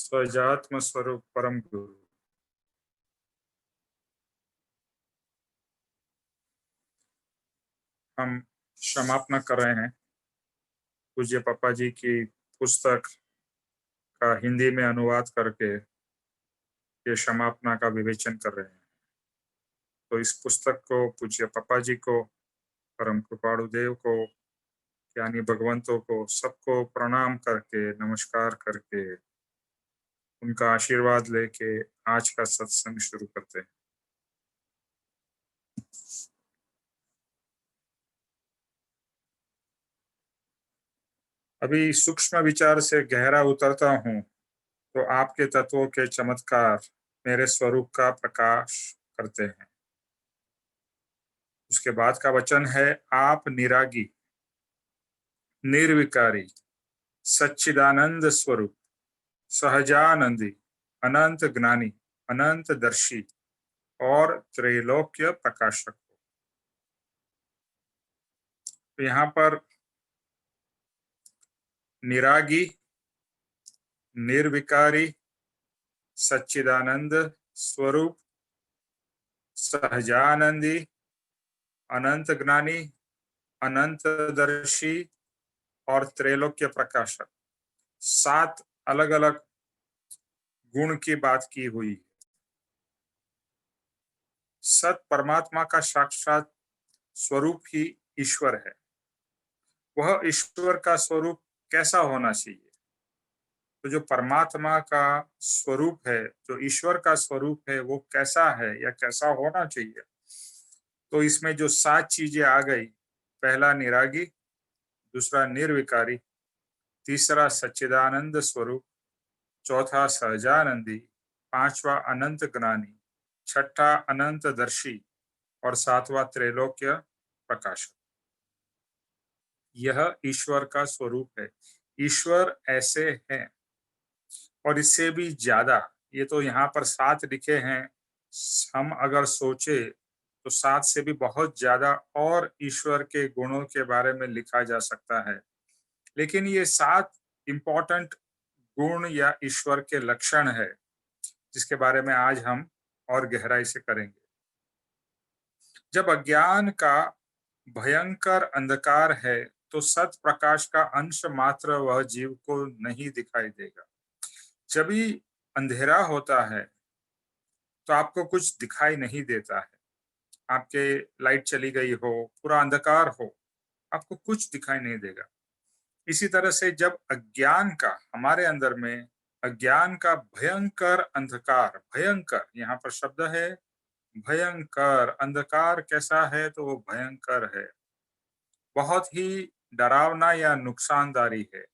स्वजात्म स्वरूप परम गुरु। हम समापना कर रहे हैं पूज्य पापा जी की पुस्तक का हिंदी में अनुवाद करके ये समापना का विवेचन कर रहे हैं। तो इस पुस्तक को पूज्य पापा जी को, परम कृपाणु देव को, ज्ञानी भगवंतों को, सबको प्रणाम करके, नमस्कार करके, उनका आशीर्वाद लेके आज का सत्संग शुरू करते हैं। अभी सूक्ष्म विचार से गहरा उतरता हूँ तो आपके तत्वों के चमत्कार मेरे स्वरूप का प्रकाश करते हैं। उसके बाद का वचन है, आप निरागी, निर्विकारी, सच्चिदानंद स्वरूप, सहजानंदी, अनंत ज्ञानी, अनंत दर्शी और त्रैलोक्य प्रकाशक हो। तो यहाँ पर निरागी, निर्विकारी, सच्चिदानंद स्वरूप, सहजानंदी, अनंत ज्ञानी, अनंत दर्शी और त्रैलोक्य प्रकाशक, 7 अलग अलग गुण की बात की हुई। सत परमात्मा का साक्षात स्वरूप ही ईश्वर है। वह ईश्वर का स्वरूप कैसा होना चाहिए? तो जो परमात्मा का स्वरूप है, जो ईश्वर का स्वरूप है, वो कैसा है या कैसा होना चाहिए? तो इसमें जो 7 चीजें आ गई, पहला निरागी, दूसरा निर्विकारी, तीसरा सच्चिदानंद स्वरूप, चौथा सहजानंदी, पांचवा अनंत ज्ञानी, छठा अनंत दर्शी और 7वां त्रैलोक्य प्रकाशक। यह ईश्वर का स्वरूप है। ईश्वर ऐसे हैं और इससे भी ज्यादा। ये तो यहाँ पर 7 लिखे हैं, हम अगर सोचे तो 7 से भी बहुत ज्यादा और ईश्वर के गुणों के बारे में लिखा जा सकता है। लेकिन ये 7 इम्पोर्टेंट गुण या ईश्वर के लक्षण है, जिसके बारे में आज हम और गहराई से करेंगे। जब अज्ञान का भयंकर अंधकार है तो सत प्रकाश का अंश मात्र वह जीव को नहीं दिखाई देगा। जब भी अंधेरा होता है तो आपको कुछ दिखाई नहीं देता है। आपके लाइट चली गई हो, पूरा अंधकार हो, आपको कुछ दिखाई नहीं देगा। इसी तरह से जब अज्ञान का, हमारे अंदर में अज्ञान का भयंकर अंधकार, भयंकर यहाँ पर शब्द है भयंकर, अंधकार कैसा है? तो वो भयंकर है, बहुत ही डरावना या नुकसानदारी है।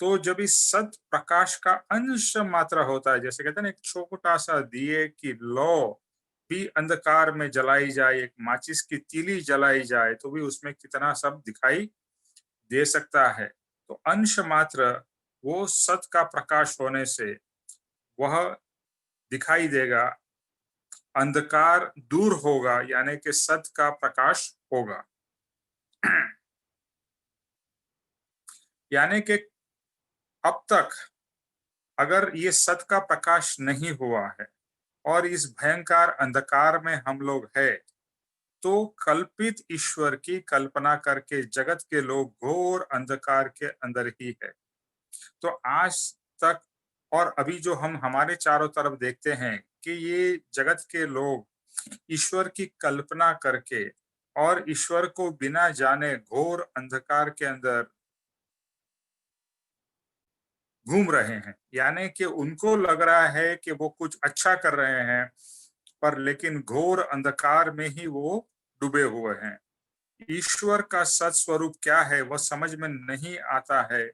तो जब इस सत प्रकाश का अंश मात्रा होता है, जैसे कहते हैं ना, एक छोटा सा दिए की लौ भी अंधकार में जलाई जाए, एक माचिस की तीली जलाई जाए तो भी उसमें कितना सब दिखाई दे सकता है। तो अंश मात्र वो सत का प्रकाश होने से वह दिखाई देगा, अंधकार दूर होगा, यानी कि सत का प्रकाश होगा। यानी कि अब तक अगर ये सत का प्रकाश नहीं हुआ है और इस भयंकर अंधकार में हम लोग है, तो कल्पित ईश्वर की कल्पना करके जगत के लोग घोर अंधकार के अंदर ही है। तो आज तक और अभी जो हम हमारे चारों तरफ देखते हैं कि ये जगत के लोग ईश्वर की कल्पना करके और ईश्वर को बिना जाने घोर अंधकार के अंदर घूम रहे हैं। यानी कि उनको लग रहा है कि वो कुछ अच्छा कर रहे हैं, पर लेकिन घोर अंधकार में ही वो डूबे हुए हैं। ईश्वर का सत स्वरूप क्या है वह समझ में नहीं आता है,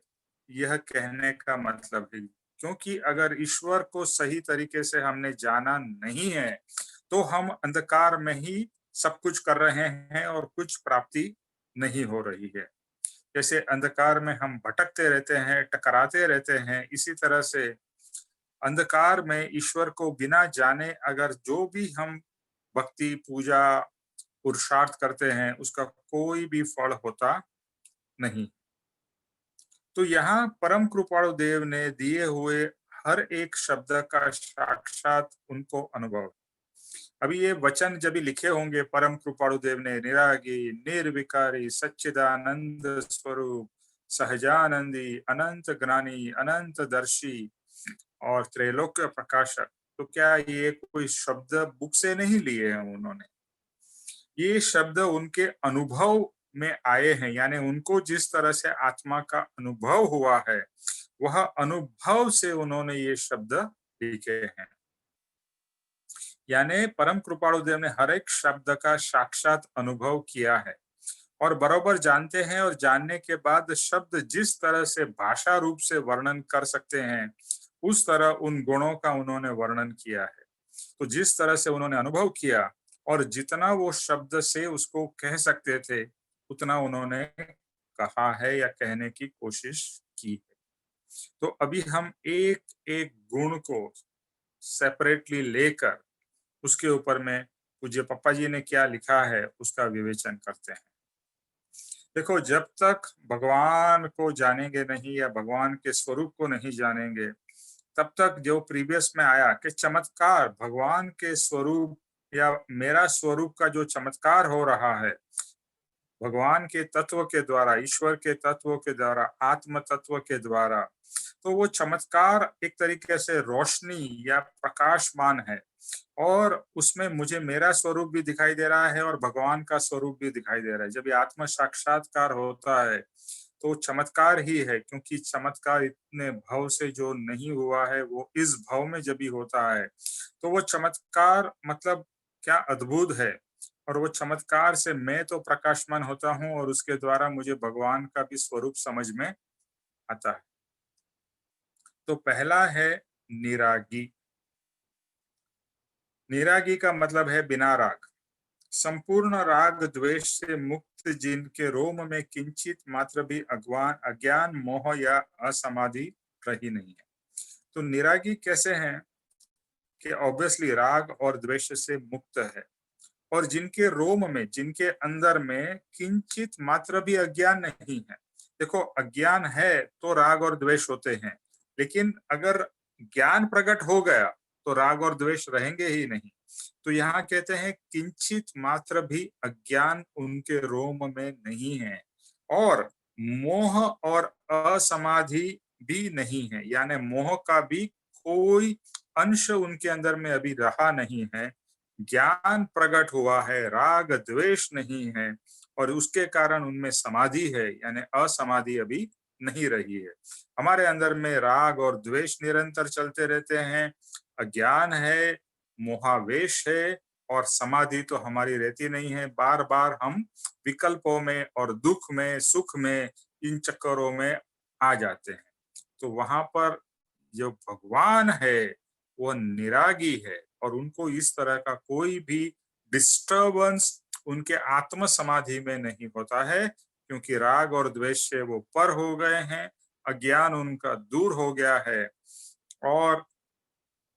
यह कहने का मतलब है। क्योंकि अगर ईश्वर को सही तरीके से हमने जाना नहीं है तो हम अंधकार में ही सब कुछ कर रहे हैं और कुछ प्राप्ति नहीं हो रही है। जैसे अंधकार में हम भटकते रहते हैं, टकराते रहते हैं, इसी तरह से अंधकार में ईश्वर को बिना जाने अगर जो भी हम भक्ति, पूजा, पुरुषार्थ करते हैं, उसका कोई भी फल होता नहीं। तो यहाँ परम कृपाणु देव ने दिए हुए हर एक शब्द का साक्षात उनको अनुभव। अभी ये वचन जब भी लिखे होंगे परम कृपाणु देव ने, निरागी, निर्विकारी, सच्चिदानंद स्वरूप, सहजानंदी, अनंत ज्ञानी, अनंत दर्शी और त्रैलोक्य प्रकाशक, तो क्या ये कोई शब्द बुक से नहीं लिए हैं उन्होंने? ये शब्द उनके अनुभव में आए हैं, यानी उनको जिस तरह से आत्मा का अनुभव हुआ है, वह अनुभव से उन्होंने ये शब्द लिखे हैं। यानी परम कृपाणु देव ने हर एक शब्द का साक्षात अनुभव किया है और बरोबर जानते हैं, और जानने के बाद शब्द जिस तरह से भाषा रूप से वर्णन कर सकते हैं, उस तरह उन गुणों का उन्होंने वर्णन किया है। तो जिस तरह से उन्होंने अनुभव किया और जितना वो शब्द से उसको कह सकते थे, उतना उन्होंने कहा है या कहने की कोशिश की है। तो अभी हम एक एक गुण को सेपरेटली लेकर उसके ऊपर में पूज्य पप्पा जी ने क्या लिखा है उसका विवेचन करते हैं। देखो, जब तक भगवान को जानेंगे नहीं या भगवान के स्वरूप को नहीं जानेंगे, तब तक जो प्रीवियस में आया कि चमत्कार भगवान के स्वरूप या मेरा स्वरूप का जो चमत्कार हो रहा है, भगवान के तत्व के द्वारा, ईश्वर के तत्व के द्वारा, आत्म तत्व के द्वारा, तो वो चमत्कार एक तरीके से रोशनी या प्रकाशमान है और उसमें मुझे मेरा स्वरूप भी दिखाई दे रहा है और भगवान का स्वरूप भी दिखाई दे रहा है। जब ये आत्म साक्षात्कार होता है तो चमत्कार ही है, क्योंकि चमत्कार इतने भाव से जो नहीं हुआ है वो इस भाव में जब भी होता है, तो वो चमत्कार मतलब क्या अद्भुत है। और वो चमत्कार से मैं तो प्रकाशमान होता हूँ और उसके द्वारा मुझे भगवान का भी स्वरूप समझ में आता है। तो पहला है निरागी। निरागी का मतलब है बिना राग, संपूर्ण राग द्वेष से मुक्त, जिनके रोम में किंचित मात्र भी अज्ञान, मोह या असमाधि रही नहीं है। तो निरागी कैसे हैं कि ऑब्वियसली राग और द्वेष से मुक्त है और जिनके रोम में, जिनके अंदर में किंचित मात्र भी अज्ञान नहीं है। देखो, अज्ञान है तो राग और द्वेष होते हैं, लेकिन अगर ज्ञान प्रकट हो गया तो राग और द्वेष रहेंगे ही नहीं। तो यहाँ कहते हैं किंचित मात्र भी अज्ञान उनके रोम में नहीं है और मोह और असमाधि भी नहीं है, यानी मोह का भी कोई अंश उनके अंदर में अभी रहा नहीं है। ज्ञान प्रकट हुआ है, राग द्वेष नहीं है और उसके कारण उनमें समाधि है, यानी असमाधि अभी नहीं रही है। हमारे अंदर में राग और द्वेष निरंतर चलते रहते हैं, अज्ञान है, मोहावेश है और समाधि तो हमारी रहती नहीं है। बार बार हम विकल्पों में और दुख में, सुख में, इन चक्करों में आ जाते हैं। तो वहां पर जो भगवान है वो निरागी है और उनको इस तरह का कोई भी डिस्टरबेंस उनके आत्म समाधि में नहीं होता है, क्योंकि राग और द्वेष से वो पर हो गए हैं, अज्ञान उनका दूर हो गया है और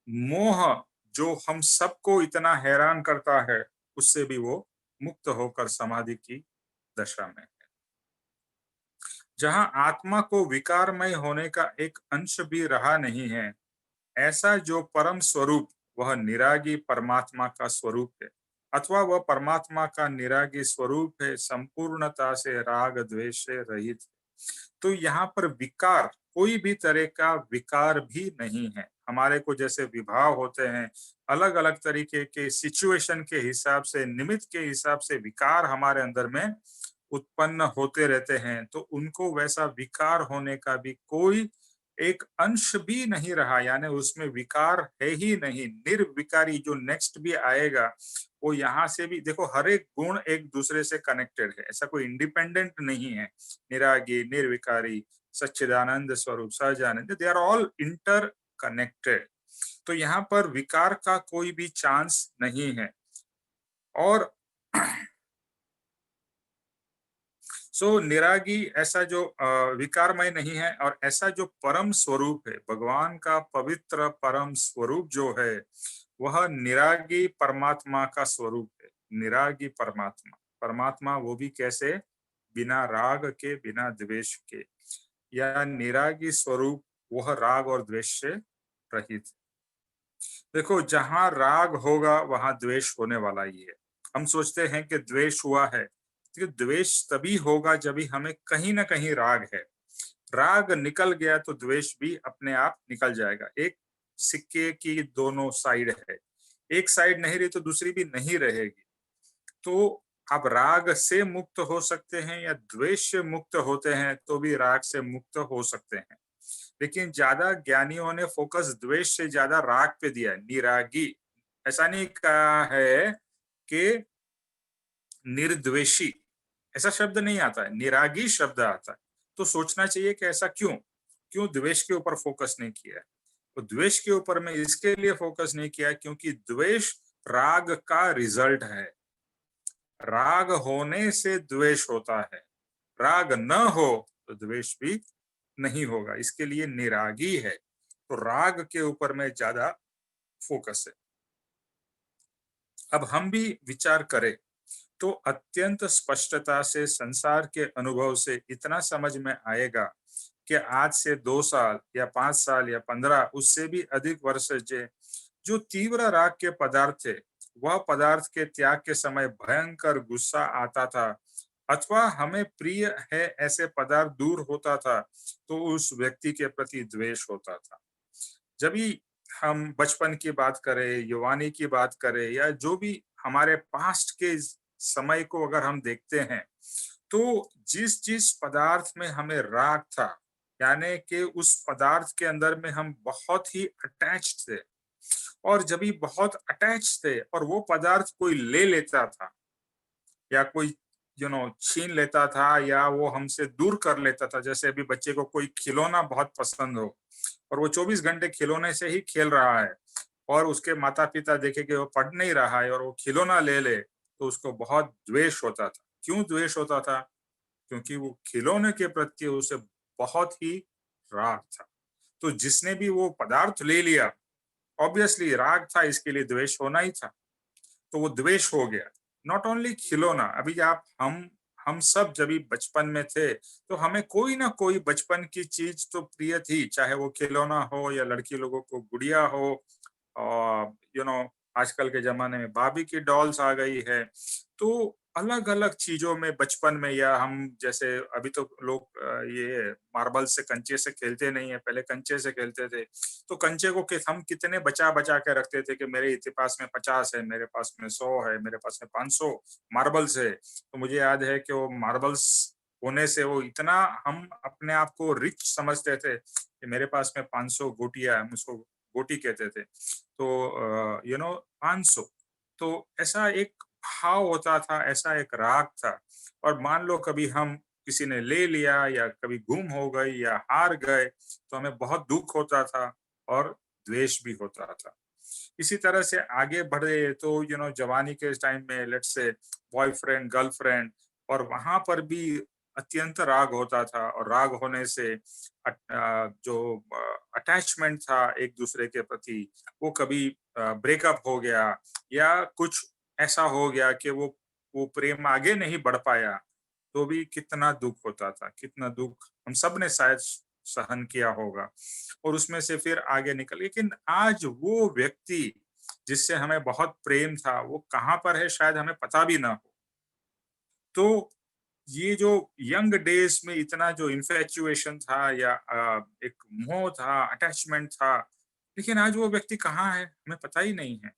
मोह जो हम सबको इतना हैरान करता है उससे भी वो मुक्त होकर समाधि की दशा में है। जहां आत्मा को विकारमय होने का एक अंश भी रहा नहीं है, ऐसा जो परम स्वरूप वह निरागी परमात्मा का स्वरूप है, अथवा वह परमात्मा का निरागी स्वरूप है, संपूर्णता से राग द्वेष से रहित। तो यहाँ पर विकार, कोई भी तरह का विकार भी नहीं है। हमारे को जैसे विभाव होते हैं, अलग अलग तरीके के सिचुएशन के हिसाब से, निमित्त के हिसाब से विकार हमारे अंदर में उत्पन्न होते रहते हैं, तो उनको वैसा विकार होने का भी कोई एक अंश भी नहीं रहा, यानी उसमें विकार है ही नहीं। निर्विकारी जो नेक्स्ट भी आएगा वो यहाँ से भी, देखो हर एक गुण एक दूसरे से कनेक्टेड है, ऐसा कोई इंडिपेंडेंट नहीं है। निरागी, निर्विकारी, सच्चिदानंद स्वरूप, सहजानंद, they are all interconnected. तो यहाँ पर विकार का कोई भी चांस नहीं है। और निरागी ऐसा जो विकारमय नहीं है और ऐसा जो परम स्वरूप है, भगवान का पवित्र परम स्वरूप जो है, वह निरागी परमात्मा का स्वरूप है। निरागी परमात्मा, परमात्मा वो भी कैसे? बिना राग के, बिना द्वेष के। या निरागी स्वरूप वह राग और द्वेष से रहित। देखो, जहां राग होगा वहां द्वेष होने वाला ही है। हम सोचते हैं कि द्वेष हुआ है, तो द्वेष तभी होगा जब भी हमें कहीं ना कहीं राग है। राग निकल गया तो द्वेष भी अपने आप निकल जाएगा। एक सिक्के की दोनों साइड है, एक साइड नहीं रही तो दूसरी भी नहीं रहेगी। तो आप राग से मुक्त हो सकते हैं या द्वेष से मुक्त होते हैं तो भी राग से मुक्त हो सकते हैं। लेकिन ज्यादा ज्ञानियों ने फोकस द्वेष से ज्यादा राग पे दिया है। निरागी, ऐसा नहीं कहा है कि निर्द्वेषी, ऐसा शब्द नहीं आता है, निरागी शब्द आता है। तो सोचना चाहिए कि ऐसा क्यों क्यों द्वेष के ऊपर फोकस नहीं किया है। तो द्वेष के ऊपर में इसके लिए फोकस नहीं किया क्योंकि द्वेष राग का रिजल्ट है। राग होने से द्वेष होता है, राग न हो तो द्वेष भी नहीं होगा। इसके लिए निरागी है, तो राग के ऊपर में ज्यादा फोकस है। अब हम भी विचार करें तो अत्यंत स्पष्टता से संसार के अनुभव से इतना समझ में आएगा कि आज से 2 साल या 5 साल या 15 उससे भी अधिक वर्ष जो तीव्र राग के पदार्थ थे, वह पदार्थ के त्याग के समय भयंकर गुस्सा आता था अथवा हमें प्रिय है ऐसे पदार्थ दूर होता था तो उस व्यक्ति के प्रति द्वेष होता था। जब भी हम बचपन की बात करें, युवानी की बात करें या जो भी हमारे पास्ट के समय को अगर हम देखते हैं, तो जिस जिस पदार्थ में हमें राग था, यानी कि उस पदार्थ के अंदर में हम बहुत ही अटैच्ड थे, और जब भी बहुत अटैच थे और वो पदार्थ कोई ले लेता था या कोई छीन लेता था या वो हमसे दूर कर लेता था, जैसे अभी बच्चे को कोई खिलौना बहुत पसंद हो और वो 24 घंटे खिलौने से ही खेल रहा है और उसके माता पिता देखे कि वो पढ़ नहीं रहा है और वो खिलौना ले ले, तो उसको बहुत द्वेष होता था। क्यों द्वेष होता था? क्योंकि वो खिलौने के प्रति उसे बहुत ही राग था। तो जिसने भी वो पदार्थ ले लिया, ऑब्वियसली राग था, इसके लिए द्वेष होना ही था, तो वो द्वेष हो गया। नॉट ओनली खिलौना, अभी आप हम सब जब भी बचपन में थे तो हमें कोई ना कोई बचपन की चीज तो प्रिय थी, चाहे वो खिलौना हो या लड़की लोगों को गुड़िया हो, और आजकल के जमाने में बाबी की डॉल्स आ गई है। तो अलग अलग चीजों में बचपन में, या हम जैसे अभी तो लोग ये मार्बल से कंचे से खेलते नहीं है, पहले कंचे से खेलते थे। तो कंचे को हम कितने बचा बचा के रखते थे कि मेरे पास में 50 है, मेरे पास में 100 है, मेरे पास में 500 मार्बल्स है। तो मुझे याद है कि वो मार्बल्स होने से वो इतना हम अपने आप को रिच समझते थे कि मेरे पास में 500 गोटियां, हम उसको गोटी कहते थे। तो 500, तो ऐसा एक भाव होता था, ऐसा एक राग था। और मान लो कभी हम किसी ने ले लिया या कभी गुम हो गई या हार गए तो हमें बहुत दुख होता था और द्वेष भी होता था। इसी तरह से आगे बढ़े तो जवानी के टाइम में लेट्स से बॉयफ्रेंड गर्लफ्रेंड, और वहां पर भी अत्यंत राग होता था, और राग होने से जो अटैचमेंट था एक दूसरे के प्रति, वो कभी ब्रेकअप हो गया या कुछ ऐसा हो गया कि वो प्रेम आगे नहीं बढ़ पाया, तो भी कितना दुख होता था, कितना दुख हम सब ने शायद सहन किया होगा और उसमें से फिर आगे निकल। लेकिन आज वो व्यक्ति जिससे हमें बहुत प्रेम था वो कहाँ पर है, शायद हमें पता भी ना हो। तो ये जो यंग डेज में इतना जो इन्फैचुएशन था या एक मोह था, अटैचमेंट था, लेकिन आज वो व्यक्ति कहाँ है हमें पता ही नहीं है।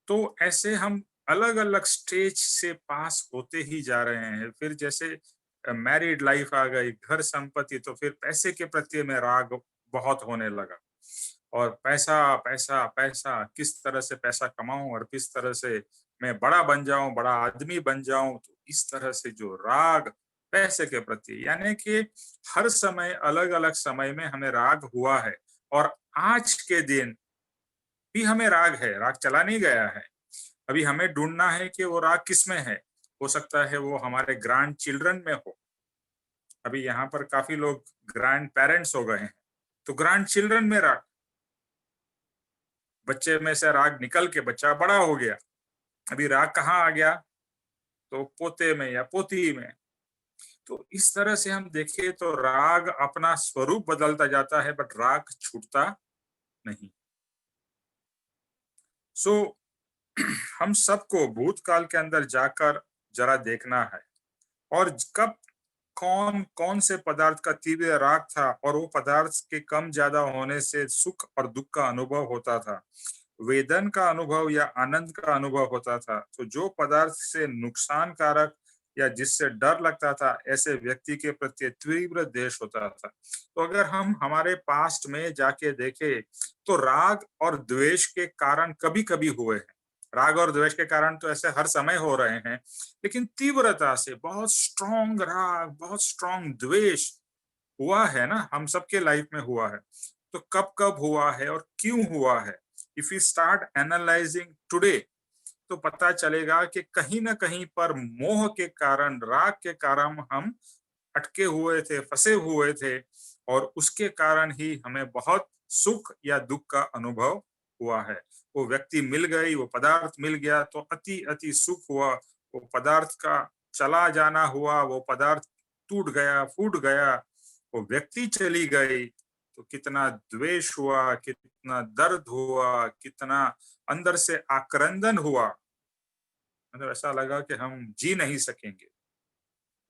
तो ऐसे हम अलग अलग स्टेज से पास होते ही जा रहे हैं। फिर जैसे मैरिड लाइफ आ गई, घर संपत्ति, तो फिर पैसे के प्रति में राग बहुत होने लगा, और पैसा पैसा पैसा, किस तरह से पैसा कमाऊं और किस तरह से मैं बड़ा बन जाऊं, बड़ा आदमी बन जाऊं। तो इस तरह से जो राग पैसे के प्रति, यानी कि हर समय अलग अलग समय में हमें राग हुआ है, और आज के दिन भी हमें राग है, राग चला नहीं गया है। अभी हमें ढूंढना है कि वो राग किस में है। हो सकता है वो हमारे ग्रैंड चिल्ड्रन में हो। अभी यहाँ पर काफी लोग ग्रैंड पेरेंट्स हो गए हैं, तो ग्रैंड चिल्ड्रन में राग, बच्चे में से राग निकल के बच्चा बड़ा हो गया, अभी राग कहाँ आ गया, तो पोते में या पोती में। तो इस तरह से हम देखें तो राग अपना स्वरूप बदलता जाता है, बट राग छूटता नहीं। सो हम सबको भूतकाल के अंदर जाकर जरा देखना है और कब कौन कौन से पदार्थ का तीव्र राग था और वो पदार्थ के कम ज्यादा होने से सुख और दुख का अनुभव होता था, वेदन का अनुभव या आनंद का अनुभव होता था। तो जो पदार्थ से नुकसान कारक या जिससे डर लगता था, ऐसे व्यक्ति के प्रति तीव्र द्वेष होता था। तो अगर हम हमारे पास्ट में जाके देखें तो राग और द्वेष के कारण कभी कभी हुए हैं। राग और द्वेष के कारण तो ऐसे हर समय हो रहे हैं, लेकिन तीव्रता से बहुत स्ट्रॉन्ग राग, बहुत स्ट्रॉन्ग द्वेष हुआ है ना, हम सबके लाइफ में हुआ है। तो कब कब हुआ है और क्यों हुआ है, if you start analysing today, तो पता चलेगा कि कहीं ना कहीं पर मोह के कारण, राग के कारण हम अटके हुए थे, फंसे हुए थे, और उसके कारण ही हमें बहुत सुख या दुख का अनुभव हुआ है। वो व्यक्ति मिल गई, वो पदार्थ मिल गया तो अति अति सुख हुआ, वो पदार्थ का चला जाना हुआ, वो पदार्थ टूट गया, फूट गया, वो व्यक्ति चली गई तो कितना द्वेष हुआ, कितना दर्द हुआ, कितना अंदर से आक्रंदन हुआ, मतलब ऐसा लगा कि हम जी नहीं सकेंगे।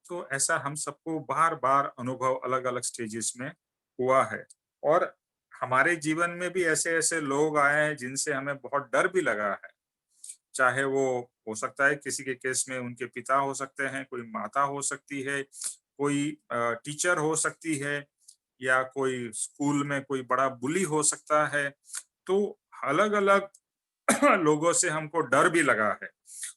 तो ऐसा हम सबको बार बार अनुभव अलग अलग स्टेजेस में हुआ है। और हमारे जीवन में भी ऐसे ऐसे लोग आए हैं जिनसे हमें बहुत डर भी लगा है। चाहे वो हो सकता है किसी के केस में उनके पिता हो सकते हैं, कोई माता हो सकती है, कोई टीचर हो सकती है, या कोई स्कूल में कोई बड़ा बुली हो सकता है। तो अलग अलग लोगों से हमको डर भी लगा है,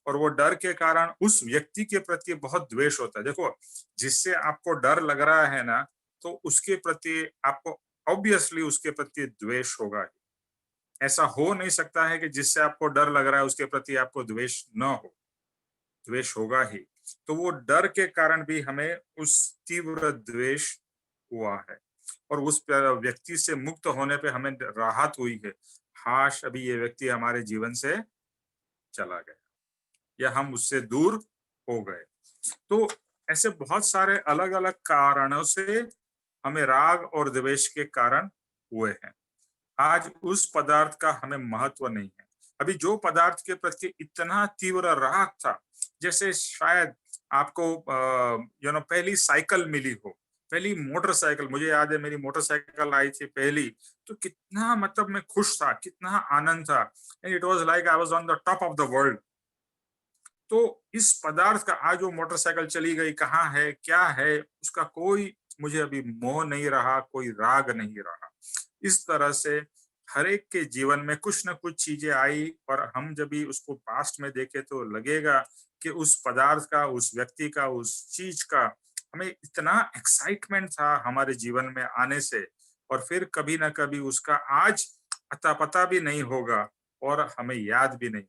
और वो डर के कारण उस व्यक्ति के प्रति बहुत द्वेष होता है। देखो, जिससे आपको डर लग रहा है ना, तो उसके प्रति आपको ऑब्वियसली उसके प्रति द्वेष होगा ही। ऐसा हो नहीं सकता है कि जिससे आपको डर लग रहा है उसके प्रति आपको द्वेष न हो, द्वेष होगा ही। तो वो डर के कारण भी हमें उस तीव्र द्वेष हुआ है, और उस व्यक्ति से मुक्त होने पे हमें राहत हुई है। हाश अभी ये व्यक्ति हमारे जीवन से चला गया, या हम उससे दूर हो गए। तो ऐसे बहुत सारे अलग अलग कारणों से हमें राग और द्वेष के कारण हुए हैं। आज उस पदार्थ का हमें महत्व नहीं है। अभी जो पदार्थ के प्रति इतना तीव्र राग था, जैसे शायद आपको पहली साइकिल मिली हो, पहली मोटरसाइकिल, मुझे याद है मेरी मोटरसाइकिल आई थी पहली, तो कितना मतलब मैं खुश था, कितना आनंद था, and it was like I was on the top of the world. तो इस पदार्थ का आज वो मोटरसाइकिल चली गई, कहाँ है, क्या है, उसका कोई मुझे अभी मोह नहीं रहा, कोई राग नहीं रहा। इस तरह से हर एक के जीवन में कुछ न कुछ चीजें आई, और हम जब भी उसको पास्ट में देखें तो लगेगा कि उस पदार्थ का, उस व्यक्ति का, उस चीज का हमें इतना एक्साइटमेंट था हमारे जीवन में आने से, और फिर कभी ना कभी उसका आज अता पता भी नहीं होगा और हमें याद भी नहीं।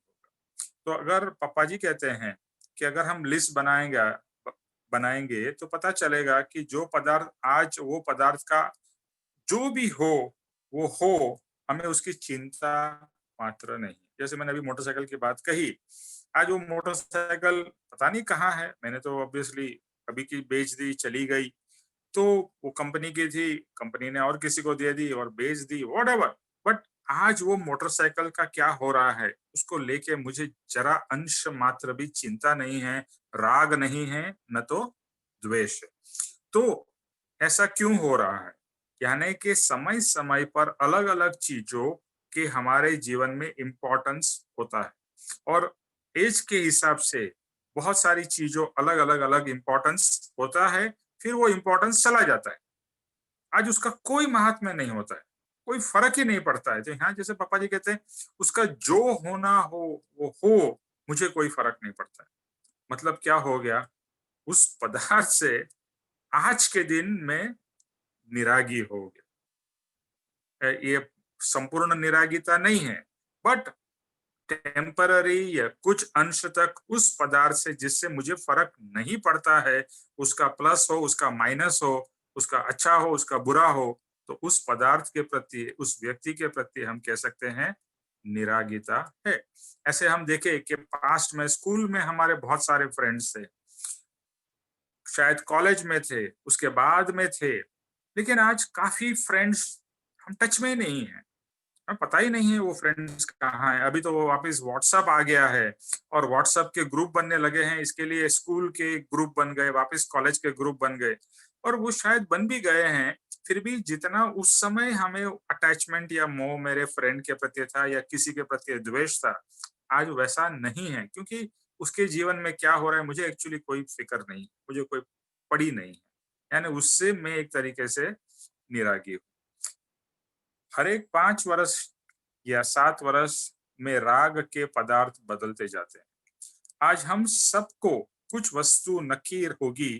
तो अगर पापा जी कहते हैं कि अगर हम लिस्ट बनाएंगे तो पता चलेगा कि जो पदार्थ आज, वो पदार्थ का जो भी हो वो हो, हमें उसकी चिंता मात्र नहीं। जैसे मैंने अभी मोटरसाइकिल की बात कही, आज वो मोटरसाइकिल पता नहीं कहाँ है, मैंने तो ऑब्वियसली अभी की बेच दी, चली गई। तो वो कंपनी की थी, कंपनी ने और किसी को दे दी और बेच दी, व्हाटएवर। बट आज वो मोटरसाइकिल का क्या हो रहा है उसको लेके मुझे जरा अंश मात्र भी चिंता नहीं है, राग नहीं है, न तो द्वेष है। तो ऐसा क्यों हो रहा है? यानी कि समय समय पर अलग अलग चीजों के हमारे जीवन में इम्पोर्टेंस होता है, और एज के हिसाब से बहुत सारी चीजों अलग अलग अलग इम्पोर्टेंस होता है, फिर वो इम्पोर्टेंस चला जाता है। आज उसका कोई महात्म्य नहीं होता है, कोई फर्क ही नहीं पड़ता है। तो यहाँ जैसे पापा जी कहते हैं, उसका जो होना हो वो हो, मुझे कोई फर्क नहीं पड़ता है। मतलब क्या हो गया, उस पदार्थ से आज के दिन में निरागी हो गया। ये संपूर्ण निरागिता नहीं है, बट टेम्पररी या कुछ अंश तक उस पदार्थ से जिससे मुझे फर्क नहीं पड़ता है, उसका प्लस हो, उसका माइनस हो, उसका अच्छा हो, उसका बुरा हो, तो उस पदार्थ के प्रति, उस व्यक्ति के प्रति हम कह सकते हैं निरागिता है। ऐसे हम देखें कि पास्ट में स्कूल में हमारे बहुत सारे फ्रेंड्स थे, शायद कॉलेज में थे, उसके बाद में थे, लेकिन आज काफी फ्रेंड्स हम टच में ही नहीं है। हमें पता ही नहीं है वो फ्रेंड्स कहाँ है। अभी तो वो वापस व्हाट्सएप आ गया है और व्हाट्सएप के ग्रुप बनने लगे हैं। इसके लिए स्कूल के ग्रुप बन गए, वापस कॉलेज के ग्रुप बन गए और वो शायद बन भी गए हैं। फिर भी जितना उस समय हमें अटैचमेंट या मोह मेरे फ्रेंड के प्रति था या किसी के प्रति द्वेष था, आज वैसा नहीं है, क्योंकि उसके जीवन में क्या हो रहा है मुझे एक्चुअली कोई फिक्र नहीं, मुझे कोई पड़ी नहीं है। यानी उससे मैं एक तरीके से निरागी हूँ। हर एक 5 वर्ष या 7 वर्ष में राग के पदार्थ बदलते जाते हैं। आज हम सबको कुछ वस्तु नकीर होगी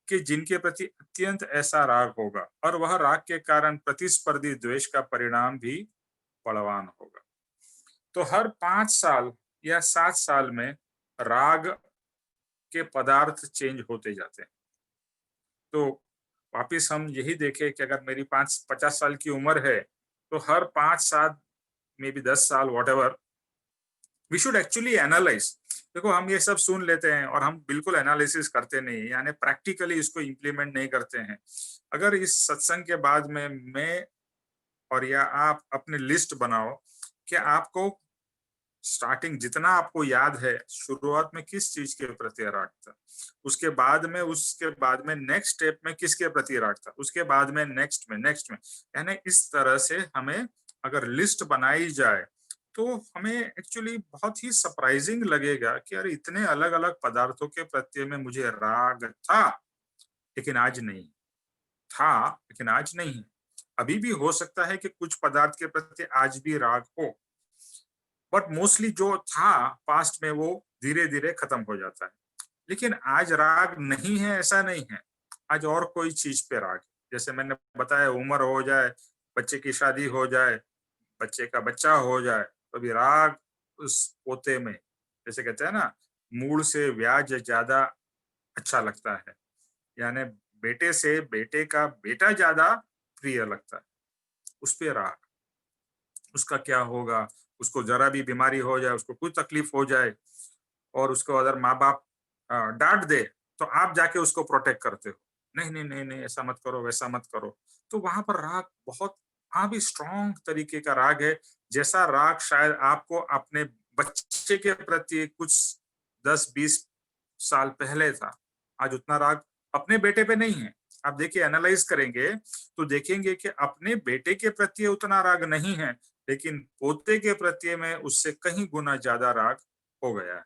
कि जिनके प्रति अत्यंत ऐसा राग होगा और वह राग के कारण प्रतिस्पर्धी द्वेष का परिणाम भी बलवान होगा। तो हर 5 साल या 7 साल में राग के पदार्थ चेंज होते जाते हैं। तो वापिस हम यही देखें कि अगर मेरी 50 साल की उम्र है, तो हर 5 साल, मे बी 10 साल, whatever, we should actually analyse. देखो, हम ये सब सुन लेते हैं और हम बिल्कुल एनालिसिस करते नहीं, यानी प्रैक्टिकली इसको इम्प्लीमेंट नहीं करते हैं। अगर इस सत्संग के बाद में मैं और या आप अपनी लिस्ट बनाओ कि आपको स्टार्टिंग जितना आपको याद है, शुरुआत में किस चीज के प्रति राग था, उसके बाद में नेक्स्ट स्टेप में किसके प्रति राग था, उसके बाद में नेक्स्ट में, यानी इस तरह से हमें अगर लिस्ट बनाई जाए तो हमें एक्चुअली बहुत ही सरप्राइजिंग लगेगा कि अरे इतने अलग अलग पदार्थों के प्रति में मुझे राग था, लेकिन आज नहीं। था लेकिन आज नहीं। अभी भी हो सकता है कि कुछ पदार्थ के प्रति आज भी राग हो, बट मोस्टली जो था पास्ट में वो धीरे धीरे खत्म हो जाता है। लेकिन आज राग नहीं है ऐसा नहीं है, आज और कोई चीज पे राग है। जैसे मैंने बताया, उम्र हो जाए, बच्चे की शादी हो जाए, बच्चे का बच्चा हो जाए, तो अभी राग उस पोते में, जैसे कहते हैं ना, मूल से ब्याज ज्यादा अच्छा लगता है। यानी बेटे से बेटे का बेटा ज्यादा प्रिय लगता है, उस पे राग। उसका क्या होगा, उसको जरा भी बीमारी हो जाए, उसको कोई तकलीफ हो जाए और उसको अगर माँ बाप डांट दे, तो आप जाके उसको प्रोटेक्ट करते हो, नहीं नहीं नहीं नहीं, ऐसा मत करो, वैसा मत करो। तो वहां पर राग बहुत, हाँ भी स्ट्रॉन्ग तरीके का राग है। जैसा राग शायद आपको अपने बच्चे के प्रति कुछ 10-20 साल पहले था, आज उतना राग अपने बेटे पे नहीं है। आप देखिए, एनालाइज करेंगे तो देखेंगे कि अपने बेटे के प्रति उतना राग नहीं है, लेकिन पोते के प्रति में उससे कहीं गुना ज्यादा राग हो गया है।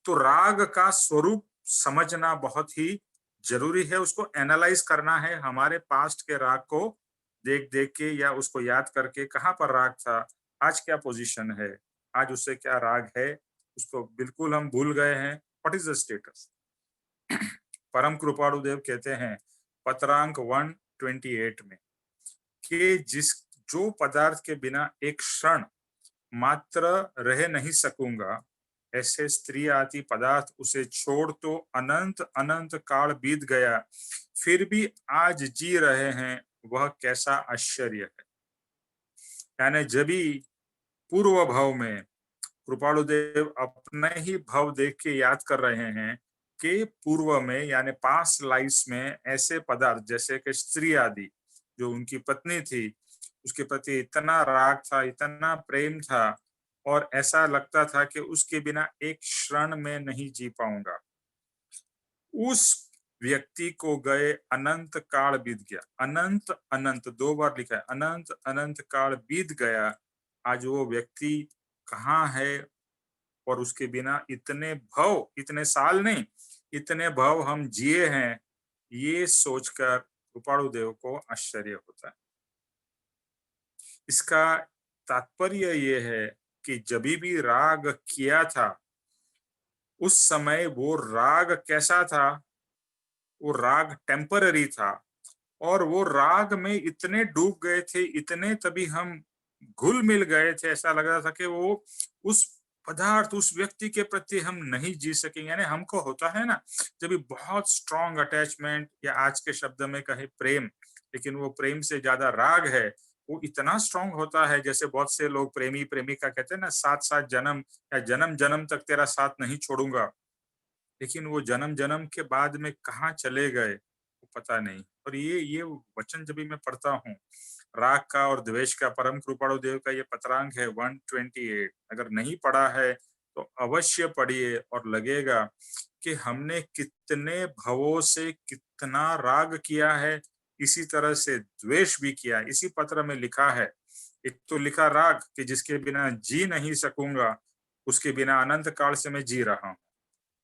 तो राग का स्वरूप समझना बहुत ही जरूरी है, उसको एनालाइज करना है, हमारे पास्ट के राग को देख देख के या उसको याद करके कहाँ पर राग था, आज क्या पोजीशन है, आज उससे क्या राग है, उसको बिल्कुल हम भूल गए हैं। What is the status? परम कृपाणु देव कहते हैं पत्रांक 128 में कि जिस जो पदार्थ के बिना एक क्षण मात्र रह नहीं सकूंगा, ऐसे स्त्री आदि पदार्थ उसे छोड़ तो अनंत अनंत काल बीत गया, फिर भी आज जी रहे हैं, वह कैसा आश्चर्य है। यानी जब भी पूर्व भाव में कृपाणु देव अपने ही भाव देख के याद कर रहे हैं कि पूर्व में यानी पास्ट लाइफ में ऐसे पदार्थ जैसे कि स्त्री आदि, जो उनकी पत्नी थी, उसके प्रति इतना राग था, इतना प्रेम था और ऐसा लगता था कि उसके बिना एक क्षण में नहीं जी पाऊंगा। उस व्यक्ति को गए अनंत काल बीत गया, अनंत अनंत 2 बार लिखा है, अनंत अनंत काल बीत गया, आज वो व्यक्ति कहाँ है और उसके बिना इतने भव, इतने साल नहीं, इतने भव हम जिए हैं, ये सोचकर कृपाणु देव को आश्चर्य होता है। इसका तात्पर्य ये है कि जब भी राग किया था, उस समय वो राग कैसा था, वो राग टेम्पररी था और वो राग में इतने डूब गए थे, इतने तभी हम घुल मिल गए थे, ऐसा लग रहा था कि वो उस पदार्थ, उस व्यक्ति के प्रति हम नहीं जी सकेंगे। यानी हमको होता है ना, जब भी बहुत स्ट्रॉन्ग अटैचमेंट या आज के शब्द में कहे प्रेम, लेकिन वो प्रेम से ज्यादा राग है, वो इतना स्ट्रॉन्ग होता है। जैसे बहुत से लोग प्रेमी प्रेमिका कहते हैं ना, 7-7 जन्म या जन्म जन्म तक तेरा साथ नहीं छोड़ूंगा, लेकिन वो जन्म जन्म के बाद में कहाँ चले गए वो पता नहीं। और ये वचन जब भी मैं पढ़ता हूँ राग का और द्वेष का परम कृपाणु देव का ये पत्रांक है 128। अगर नहीं पढ़ा है तो अवश्य पढ़िए और लगेगा कि हमने कितने भवों से कितना राग किया है, इसी तरह से द्वेष भी किया। इसी पत्र में लिखा है, एक तो लिखा राग कि जिसके बिना जी नहीं सकूंगा, उसके बिना अनंत काल से मैं जी रहा हूं।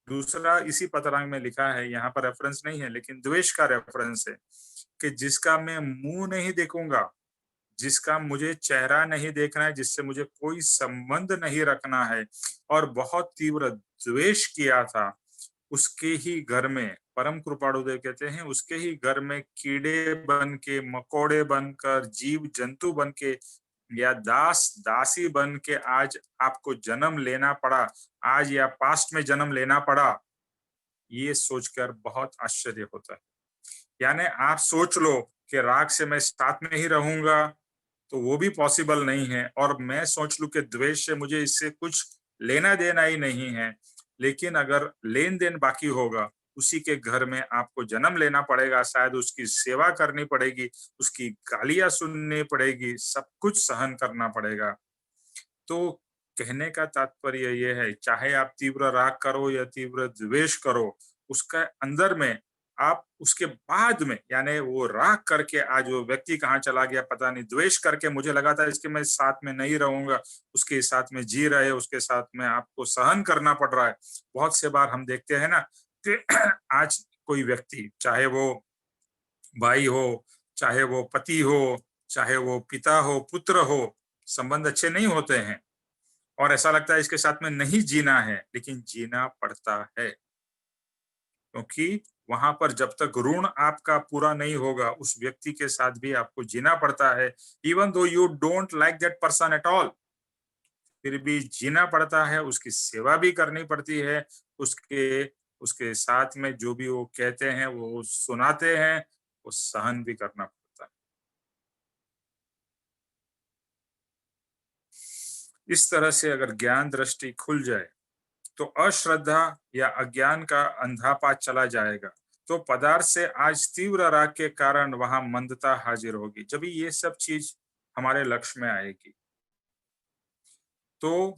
दूसरा इसी पत्रांग में लिखा है, यहाँ पर रेफरेंस नहीं है लेकिन द्वेष का रेफरेंस है, कि जिसका मैं मुंह नहीं देखूंगा, जिसका मुझे चेहरा नहीं देखना है, जिससे मुझे कोई संबंध नहीं रखना है और बहुत तीव्र द्वेष किया था, उसके ही घर में परम कृपाणुदेव कहते हैं, उसके ही घर में कीड़े बन के, मकोड़े बनकर, जीव जंतु बन के या दास दासी बन के आज आपको जन्म लेना पड़ा, आज या पास्ट में जन्म लेना पड़ा, ये सोचकर बहुत आश्चर्य होता है। यानी आप सोच लो कि राग से मैं साथ में ही रहूंगा, तो वो भी पॉसिबल नहीं है, और मैं सोच लूं कि द्वेष से मुझे इससे कुछ लेना देना ही नहीं है, लेकिन अगर लेन देन बाकी होगा, उसी के घर में आपको जन्म लेना पड़ेगा, शायद उसकी सेवा करनी पड़ेगी, उसकी गालियां सुननी पड़ेगी, सब कुछ सहन करना पड़ेगा। तो कहने का तात्पर्य ये है, चाहे आप तीव्र राग करो या तीव्र द्वेष करो, उसका अंदर में आप उसके बाद में, यानी वो राग करके आज वो व्यक्ति कहाँ चला गया पता नहीं, द्वेष करके मुझे लगा था इसके मैं साथ में नहीं रहूंगा, उसके साथ में जी रहे, उसके साथ में आपको सहन करना पड़ रहा है। बहुत से बार हम देखते हैं ना कि आज कोई व्यक्ति, चाहे वो भाई हो, चाहे वो पति हो, चाहे वो पिता हो, पुत्र हो, संबंध अच्छे नहीं होते हैं और ऐसा लगता है इसके साथ में नहीं जीना है, लेकिन जीना पड़ता है, क्योंकि वहां पर जब तक ऋण आपका पूरा नहीं होगा, उस व्यक्ति के साथ भी आपको जीना पड़ता है, even though you don't like that person at all, फिर भी जीना पड़ता है, उसकी सेवा भी करनी पड़ती है, उसके उसके साथ में जो भी वो कहते हैं वो सुनाते हैं, वो सहन भी करना पड़ता है। इस तरह से अगर ज्ञान दृष्टि खुल जाए तो अश्रद्धा या अज्ञान का अंधापा चला जाएगा, तो पदार्थ से आज तीव्र राग के कारण वहां मंदता हाजिर होगी। जब ये सब चीज हमारे लक्ष्य में आएगी, तो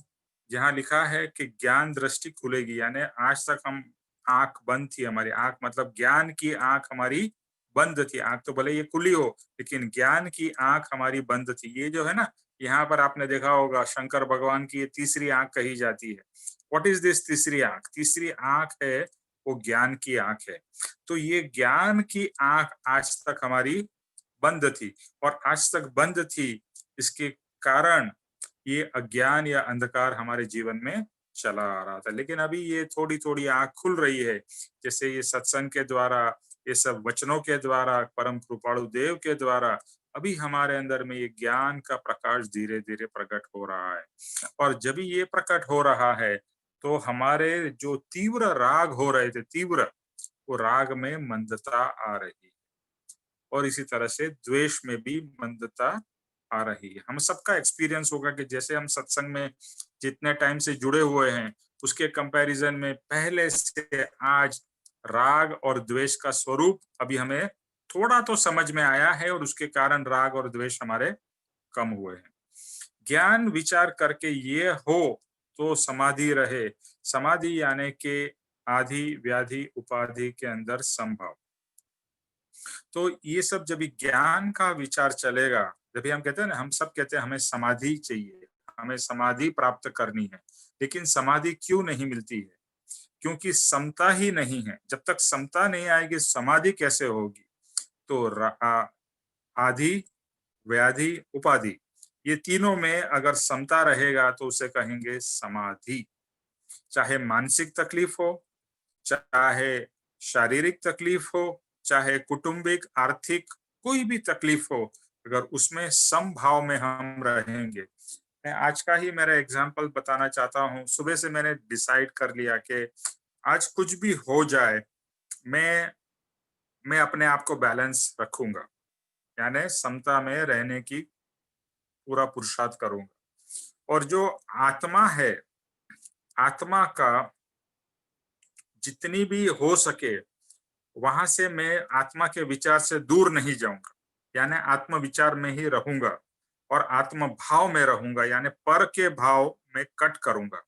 यहाँ लिखा है कि ज्ञान दृष्टि खुलेगी, यानी आज तक हम आंख बंद थी, हमारी आंख मतलब ज्ञान की आंख हमारी बंद थी, आंख तो भले ये खुली हो लेकिन ज्ञान की आंख हमारी बंद थी। ये जो है ना, यहाँ पर आपने देखा होगा शंकर भगवान की ये तीसरी आंख कही जाती है। व्हाट इज दिस तीसरी आंख? तीसरी आंख है वो ज्ञान की आंख है। तो ये ज्ञान की आंख आज तक हमारी बंद थी, और आज तक बंद थी इसके कारण ये अज्ञान या अंधकार हमारे जीवन में चला आ रहा था, लेकिन अभी ये थोड़ी थोड़ी आंख खुल रही है, जैसे ये सत्संग के द्वारा, ये सब वचनों के द्वारा, परम कृपाणु देव के द्वारा अभी हमारे अंदर में ये ज्ञान का प्रकाश धीरे धीरे प्रकट हो रहा है। और जब ये प्रकट हो रहा है तो हमारे जो तीव्र राग हो रहे थे, तीव्र, वो राग में मंदता आ रही है, और इसी तरह से द्वेष में भी मंदता आ रही है। हम सबका एक्सपीरियंस होगा कि जैसे हम सत्संग में जितने टाइम से जुड़े हुए हैं, उसके कंपैरिजन में पहले से आज राग और द्वेष का स्वरूप अभी हमें थोड़ा तो समझ में आया है, और उसके कारण राग और द्वेष हमारे कम हुए हैं। ज्ञान विचार करके ये हो तो समाधि रहे। समाधि यानी कि आधि व्याधि उपाधि के अंदर संभव। तो ये सब जब भी ज्ञान का विचार चलेगा, जब भी हम कहते हैं ना, हम सब कहते हैं हमें समाधि चाहिए, हमें समाधि प्राप्त करनी है, लेकिन समाधि क्यों नहीं मिलती है? क्योंकि समता ही नहीं है। जब तक समता नहीं आएगी समाधि कैसे होगी? तो आधि व्याधि उपाधि, ये तीनों में अगर समता रहेगा तो उसे कहेंगे समाधि। चाहे मानसिक तकलीफ हो, चाहे शारीरिक तकलीफ हो, चाहे कुटुंबिक आर्थिक कोई भी तकलीफ हो, अगर उसमें समभाव में हम रहेंगे। मैं आज का ही मेरा एग्जांपल बताना चाहता हूँ। सुबह से मैंने डिसाइड कर लिया कि आज कुछ भी हो जाए, मैं मैं अपने आप को बैलेंस रखूंगा, यानी समता में रहने की पूरा पुरुषार्थ करूंगा। और जो आत्मा है, आत्मा का जितनी भी हो सके वहां से मैं आत्मा के विचार से दूर नहीं जाऊंगा। यानी आत्म विचार में ही रहूंगा और आत्म भाव में रहूंगा, यानी पर के भाव में कट करूंगा।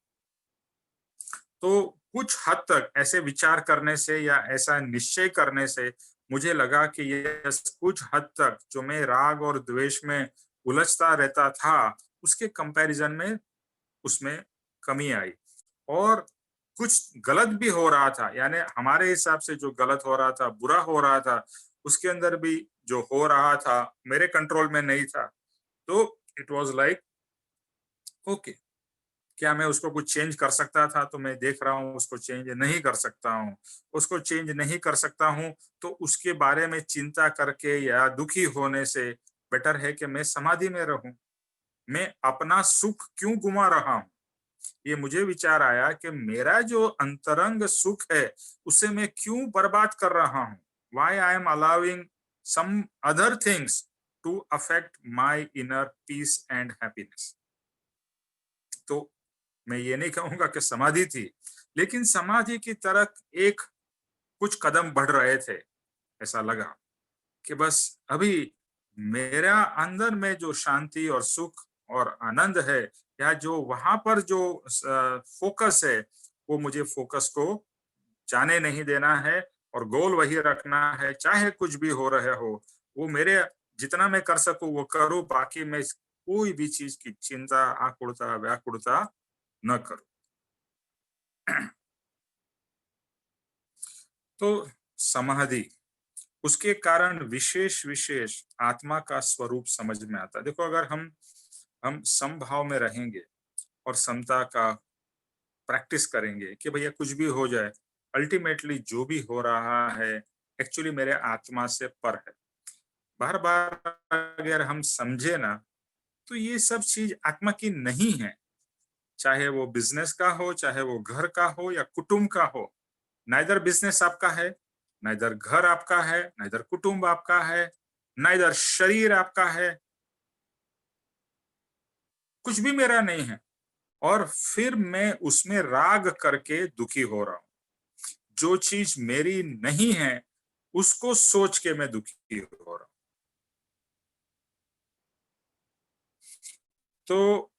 तो कुछ हद तक ऐसे विचार करने से या ऐसा निश्चय करने से मुझे लगा कि ये कुछ हद तक जो मैं राग और द्वेष में उलझता रहता था, उसके कंपैरिजन में उसमें कमी आई। और कुछ गलत भी हो रहा था, यानी हमारे हिसाब से जो गलत हो रहा था, बुरा हो रहा था, उसके अंदर भी जो हो रहा था मेरे कंट्रोल में नहीं था। तो इट वाज लाइक ओके, क्या मैं उसको कुछ चेंज कर सकता था? तो मैं देख रहा हूँ उसको चेंज नहीं कर सकता हूँ। उसको चेंज नहीं कर सकता हूँ, तो उसके बारे में चिंता करके या दुखी होने से बेटर है कि मैं समाधि में रहूं। मैं अपना सुख क्यों गुमा रहा हूँ? ये मुझे विचार आया कि मेरा जो अंतरंग सुख है, उसे मैं क्यों बर्बाद कर रहा हूँ? Why I am allowing some other things to affect my inner peace and happiness? तो मैं ये नहीं कहूंगा कि समाधि थी, लेकिन समाधि की तरफ एक कुछ कदम बढ़ रहे थे। ऐसा लगा कि बस अभी मेरा अंदर में जो शांति और सुख और आनंद है, या जो वहां पर जो फोकस है, वो मुझे फोकस को जाने नहीं देना है और गोल वही रखना है, चाहे कुछ भी हो रहे हो। वो मेरे जितना मैं कर सकूं वो करूं, बाकी मैं कोई भी चीज की चिंता, आकुलता, व्याकुलता न करूं। तो समाधि, उसके कारण विशेष विशेष आत्मा का स्वरूप समझ में आता है। देखो, अगर हम समभाव में रहेंगे और समता का प्रैक्टिस करेंगे कि भैया कुछ भी हो जाए, अल्टीमेटली जो भी हो रहा है एक्चुअली मेरे आत्मा से पर है। बार बार अगर हम समझे ना, तो ये सब चीज आत्मा की नहीं है। चाहे वो बिजनेस का हो, चाहे वो घर का हो या कुटुंब का हो, नाइदर बिजनेस आपका है, नाइदर घर आपका है, नाइदर कुटुंब आपका है, नाइदर शरीर आपका है, कुछ भी मेरा नहीं है। और फिर मैं उसमें राग करके दुखी हो रहा हूं। जो चीज मेरी नहीं है उसको सोच के मैं दुखी हो रहा हूं। तो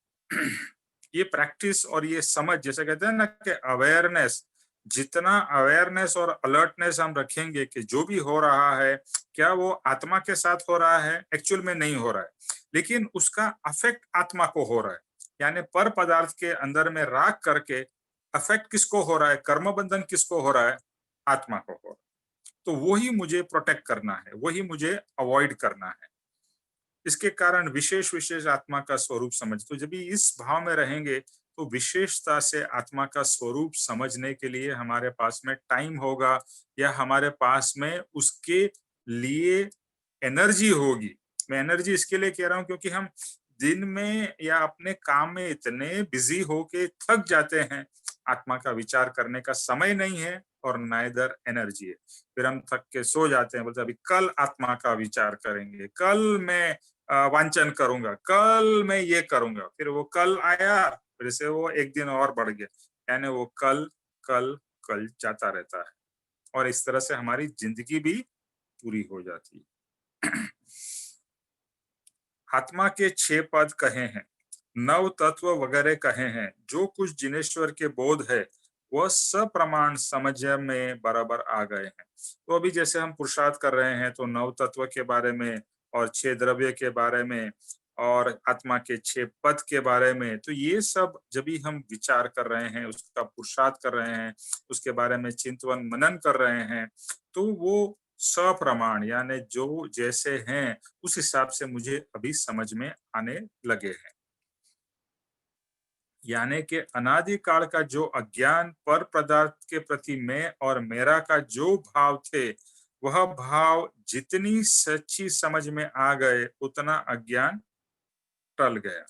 ये प्रैक्टिस और ये समझ, जैसे कहते हैं ना कि अवेयरनेस, जितना अवेयरनेस और अलर्टनेस हम रखेंगे कि जो भी हो रहा है, क्या वो आत्मा के साथ हो रहा है? एक्चुअल में नहीं हो रहा है, लेकिन उसका अफेक्ट आत्मा को हो रहा है। यानी पर पदार्थ के अंदर में राग करके अफेक्ट किसको हो रहा है? कर्म बंधन किसको हो रहा है? आत्मा को हो रहा है। तो वही मुझे प्रोटेक्ट करना है, वही मुझे अवॉइड करना है। इसके कारण विशेष विशेष आत्मा का स्वरूप समझ, तो जब भी इस भाव में रहेंगे, तो विशेषता से आत्मा का स्वरूप समझने के लिए हमारे पास में टाइम होगा, या हमारे पास में उसके लिए एनर्जी होगी। मैं एनर्जी इसके लिए कह रहा हूँ क्योंकि हम दिन में या अपने काम में इतने बिजी होके थक जाते हैं, आत्मा का विचार करने का समय नहीं है और नाइदर एनर्जी है। फिर हम थक के सो जाते हैं, बोलते अभी कल आत्मा का विचार करेंगे, कल मैं वांचन करूंगा, कल मैं ये करूंगा। फिर वो कल आया, फिर से वो एक दिन और बढ़ गया, यानी वो कल कल कल जाता रहता है, और इस तरह से हमारी जिंदगी भी पूरी हो जाती है। आत्मा के 6 पद कहे हैं, नव तत्व वगैरह कहे हैं, जो कुछ जिनेश्वर के बोध है वह सप्रमाण समझ में बराबर आ गए हैं। तो अभी जैसे हम पुरुषार्थ कर रहे हैं, तो नव तत्व के बारे में और 6 द्रव्य के बारे में और आत्मा के 6 पद के बारे में, तो ये सब जब भी हम विचार कर रहे हैं, उसका पुरुषार्थ कर रहे हैं, उसके बारे में चिंतन मनन कर रहे हैं, तो वो सप्रमाण यानी जो जैसे हैं उस हिसाब से मुझे अभी समझ में आने लगे हैं। यानी कि अनादिकाल का जो अज्ञान पर पदार्थ के प्रति मैं और मेरा का जो भाव थे, वह भाव जितनी सच्ची समझ में आ गए, उतना अज्ञान टल गया।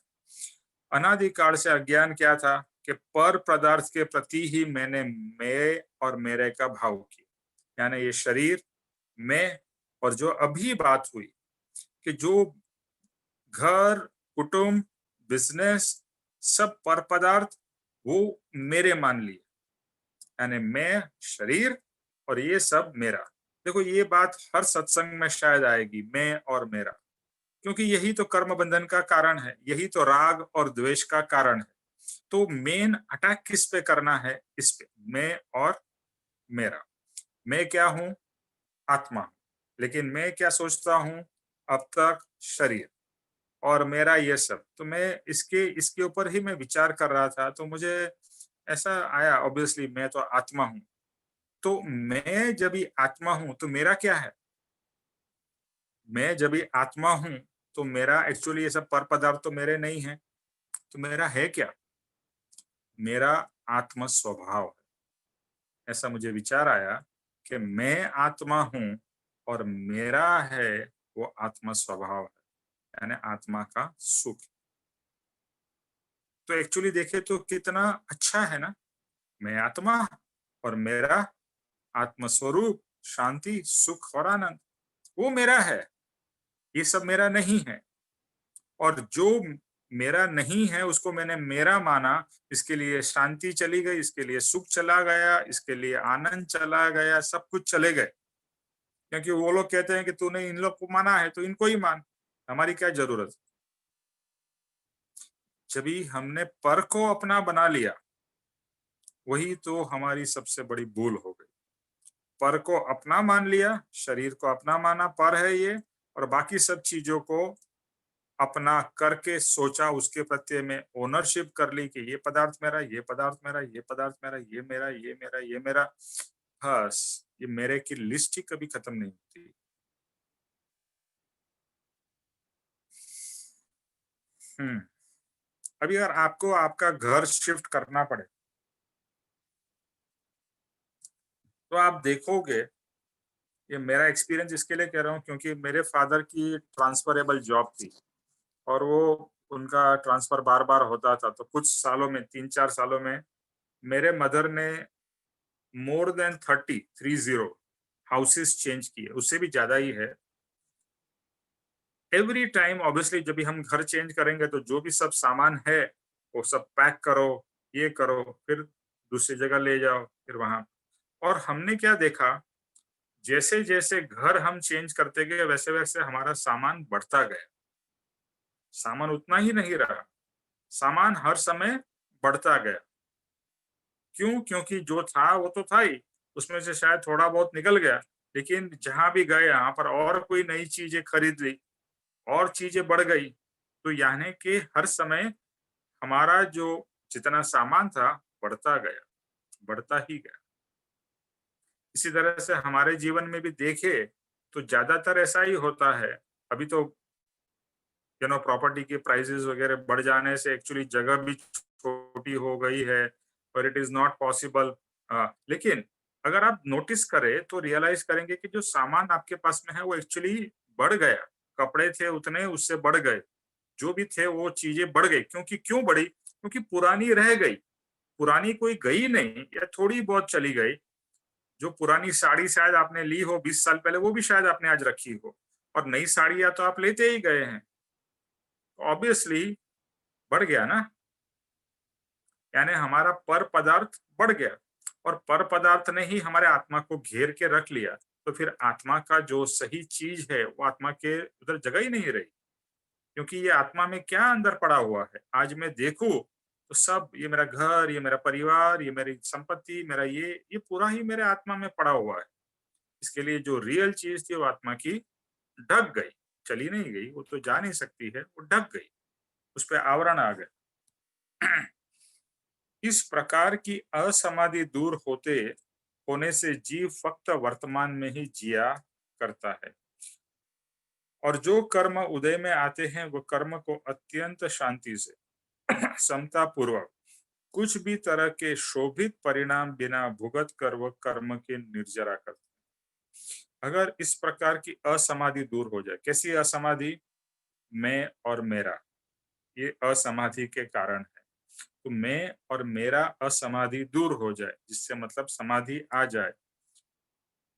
अनादिकाल से अज्ञान क्या था कि पर पदार्थ के प्रति ही मैंने मैं और मेरे का भाव किया। यानी ये शरीर, मैं, और जो अभी बात हुई कि जो घर, कुटुंब, बिजनेस, सब पर पदार्थ वो मेरे मान लिए, यानी मैं, शरीर और ये सब मेरा। देखो ये बात हर सत्संग में शायद आएगी, मैं और मेरा, क्योंकि यही तो कर्म बंधन का कारण है, यही तो राग और द्वेष का कारण है। तो मेन अटैक किस पे करना है? इस पे, मैं और मेरा। मैं क्या हूं? आत्मा। लेकिन मैं क्या सोचता हूं? अब तक शरीर और मेरा ये सब। तो मैं इसके इसके ऊपर ही मैं विचार कर रहा था, तो मुझे ऐसा आया, ऑब्वियसली मैं तो आत्मा हूं। तो मैं जब भी आत्मा हूं तो मेरा क्या है? मैं जब भी आत्मा हूं तो मेरा एक्चुअली ये सब पर पदार्थ तो मेरे नहीं है। तो मेरा है क्या? मेरा आत्म स्वभाव है। ऐसा मुझे विचार आया कि मैं आत्मा हूँ और मेरा है वो आत्म स्वभाव है, यानी आत्मा का सुख। तो एक्चुअली देखे तो कितना अच्छा है ना, मैं आत्मा और मेरा आत्म स्वरूप, शांति, सुख और आनंद, वो मेरा है। ये सब मेरा नहीं है। और जो मेरा नहीं है उसको मैंने मेरा माना, इसके लिए शांति चली गई, इसके लिए सुख चला गया, इसके लिए आनंद चला गया, सब कुछ चले गए। क्योंकि वो लोग कहते हैं कि तूने इन लोग को माना है तो इनको ही मान, हमारी क्या जरूरत। जब भी हमने पर को अपना बना लिया, वही तो हमारी सबसे बड़ी भूल हो गई। पर को अपना मान लिया, शरीर को अपना माना, पर है ये, और बाकी सब चीजों को अपना करके सोचा, उसके प्रति में ओनरशिप कर ली कि ये पदार्थ मेरा, ये पदार्थ मेरा, ये पदार्थ मेरा, ये मेरा, ये मेरा, ये मेरा। बस ये मेरे की लिस्ट ही कभी खत्म नहीं होती। हम्म। अभी अगर आपको आपका घर शिफ्ट करना पड़े तो आप देखोगे, ये मेरा एक्सपीरियंस इसके लिए कह रहा हूँ क्योंकि मेरे फादर की ट्रांसफरेबल जॉब थी और वो उनका ट्रांसफर बार बार होता था। तो कुछ सालों में, 3-4 सालों में मेरे मदर ने मोर देन 30 हाउसेस चेंज किए, उससे भी ज्यादा ही है। एवरी टाइम ऑब्वियसली जब भी हम घर चेंज करेंगे तो जो भी सब सामान है वो सब पैक करो, ये करो, फिर दूसरी जगह ले जाओ, फिर वहां। और हमने क्या देखा, जैसे जैसे घर हम चेंज करते गए वैसे वैसे हमारा सामान बढ़ता गया। सामान उतना ही नहीं रहा, सामान हर समय बढ़ता गया। क्यों? क्योंकि जो था वो तो था ही, उसमें से शायद थोड़ा बहुत निकल गया, लेकिन जहां भी गए यहाँ पर और कोई नई चीजें खरीद ली और चीजें बढ़ गई। तो यानी कि हर समय हमारा जो जितना सामान था बढ़ता गया, बढ़ता ही गया। इसी तरह से हमारे जीवन में भी देखे तो ज्यादातर ऐसा ही होता है। अभी तो प्रॉपर्टी के प्राइसेस वगैरह बढ़ जाने से एक्चुअली जगह भी छोटी हो गई है और इट इज नॉट पॉसिबल। लेकिन अगर आप नोटिस करें तो रियलाइज करेंगे कि जो सामान आपके पास में है वो एक्चुअली बढ़ गया। कपड़े थे उतने, उससे बढ़ गए, जो भी थे वो चीजें बढ़ गई। क्योंकि क्यों बढ़ी? क्योंकि पुरानी रह गई। पुरानी कोई गई नहीं या थोड़ी बहुत चली गई। जो पुरानी साड़ी शायद आपने ली हो 20 साल पहले, वो भी शायद आपने आज रखी हो, और नई साड़ियां तो आप लेते ही गए हैं। ऑब्वियसली बढ़ गया ना, यानी हमारा पर पदार्थ बढ़ गया, और पर पदार्थ ने ही हमारे आत्मा को घेर के रख लिया। तो फिर आत्मा का जो सही चीज है वो आत्मा के उधर जगह ही नहीं रही। क्योंकि ये आत्मा में क्या अंदर पड़ा हुआ है, आज मैं देखूं तो सब, ये मेरा घर, ये मेरा परिवार, ये मेरी संपत्ति, मेरा ये पूरा ही मेरे आत्मा में पड़ा हुआ है। इसके लिए जो रियल चीज थी वो आत्मा की ढक गई, चली नहीं गई, वो तो जा नहीं सकती है, वो ढक गई, उस पर आवरण आ गया। इस प्रकार की असमाधि दूर होते होने से जीव फक्त वर्तमान में ही जिया करता है, और जो कर्म उदय में आते हैं वो कर्म को अत्यंत शांति से समता पूर्वक कुछ भी तरह के शोभित परिणाम बिना भुगत कर वो कर्म के निर्जरा करते हैं। अगर इस प्रकार की असमाधि दूर हो जाए, कैसी असमाधि? मैं और मेरा, ये असमाधि के कारण है। तो मैं और मेरा असमाधि दूर हो जाए, जिससे मतलब समाधि आ जाए,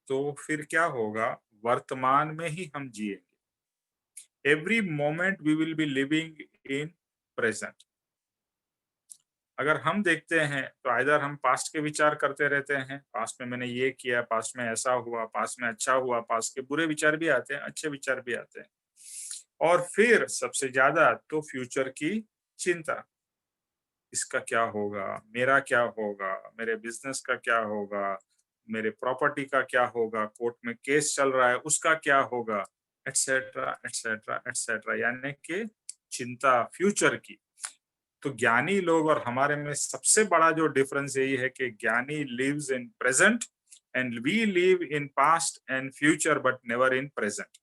तो फिर क्या होगा? वर्तमान में ही हम जिएंगे। Every moment we will be living in present. अगर हम देखते हैं तो आइदर हम पास्ट के विचार करते रहते हैं, पास्ट में मैंने ये किया, पास्ट में ऐसा हुआ, पास्ट में अच्छा हुआ, पास्ट के बुरे विचार भी आते हैं, अच्छे विचार भी आते हैं। और फिर सबसे ज्यादा तो फ्यूचर की चिंता, इसका क्या होगा, मेरा क्या होगा, मेरे बिजनेस का क्या होगा, मेरे प्रॉपर्टी का क्या होगा, कोर्ट में केस चल रहा है उसका क्या होगा, एटसेट्रा एटसेट्रा एटसेट्रा, यानी कि चिंता फ्यूचर की। तो ज्ञानी लोग और हमारे में सबसे बड़ा जो डिफरेंस यही है कि ज्ञानी lives in present and we live in past and future but never in present.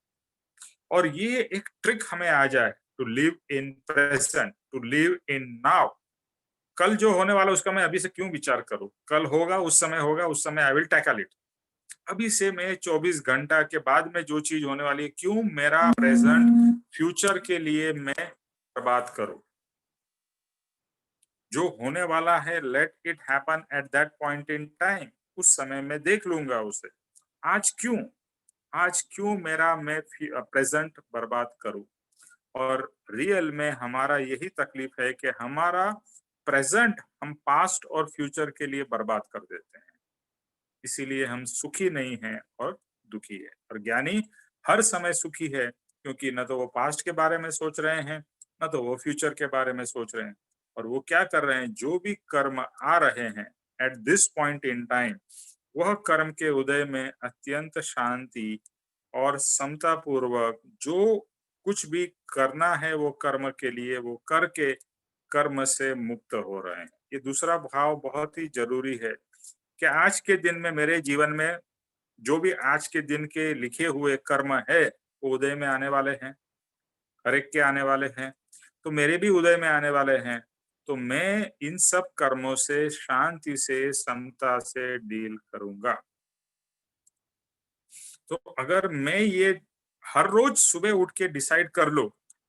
और ये एक ट्रिक हमें आ जाए, to live in present, to live in now. कल जो होने वाला उसका मैं अभी से क्यों विचार करूं, कल होगा, उस समय आई विल टैकल इट। अभी से मैं 24 घंटा के बाद में जो चीज होने वाली है, क्यों मेरा प्रेजेंट फ्यूचर के लिए मैं बर्बाद करूं। जो होने वाला है, let it happen at that point in time, उस समय में देख लूंगा उसे। आज क्यों, आज क्यों मेरा मैं प्रेजेंट बर्बाद करूं। और रियल में हमारा यही तकलीफ है कि हमारा प्रेजेंट हम पास्ट और फ्यूचर के लिए बर्बाद कर देते हैं, इसीलिए हम सुखी नहीं हैं और दुखी है। और ज्ञानी हर समय सुखी है, क्योंकि न तो वो पास्ट के बारे में सोच रहे हैं, न तो वो फ्यूचर के बारे में सोच रहे हैं। और वो क्या कर रहे हैं, जो भी कर्म आ रहे हैं at this point in time, वह कर्म के उदय में अत्यंत शांति और समता पूर्वक जो कुछ भी करना है वो कर्म के लिए वो करके कर्म से मुक्त हो रहे हैं। ये दूसरा भाव बहुत ही जरूरी है कि आज के दिन में मेरे जीवन में जो भी आज के दिन के लिखे हुए कर्म है वो उदय में आने वाले हैं, हर एक के आने वाले हैं, तो मेरे भी उदय में आने वाले हैं। तो मैं इन सब कर्मों से शांति से समता से डील करूंगा। तो अगर मैं ये हर रोज सुबह उठ के डिसाइड कर लो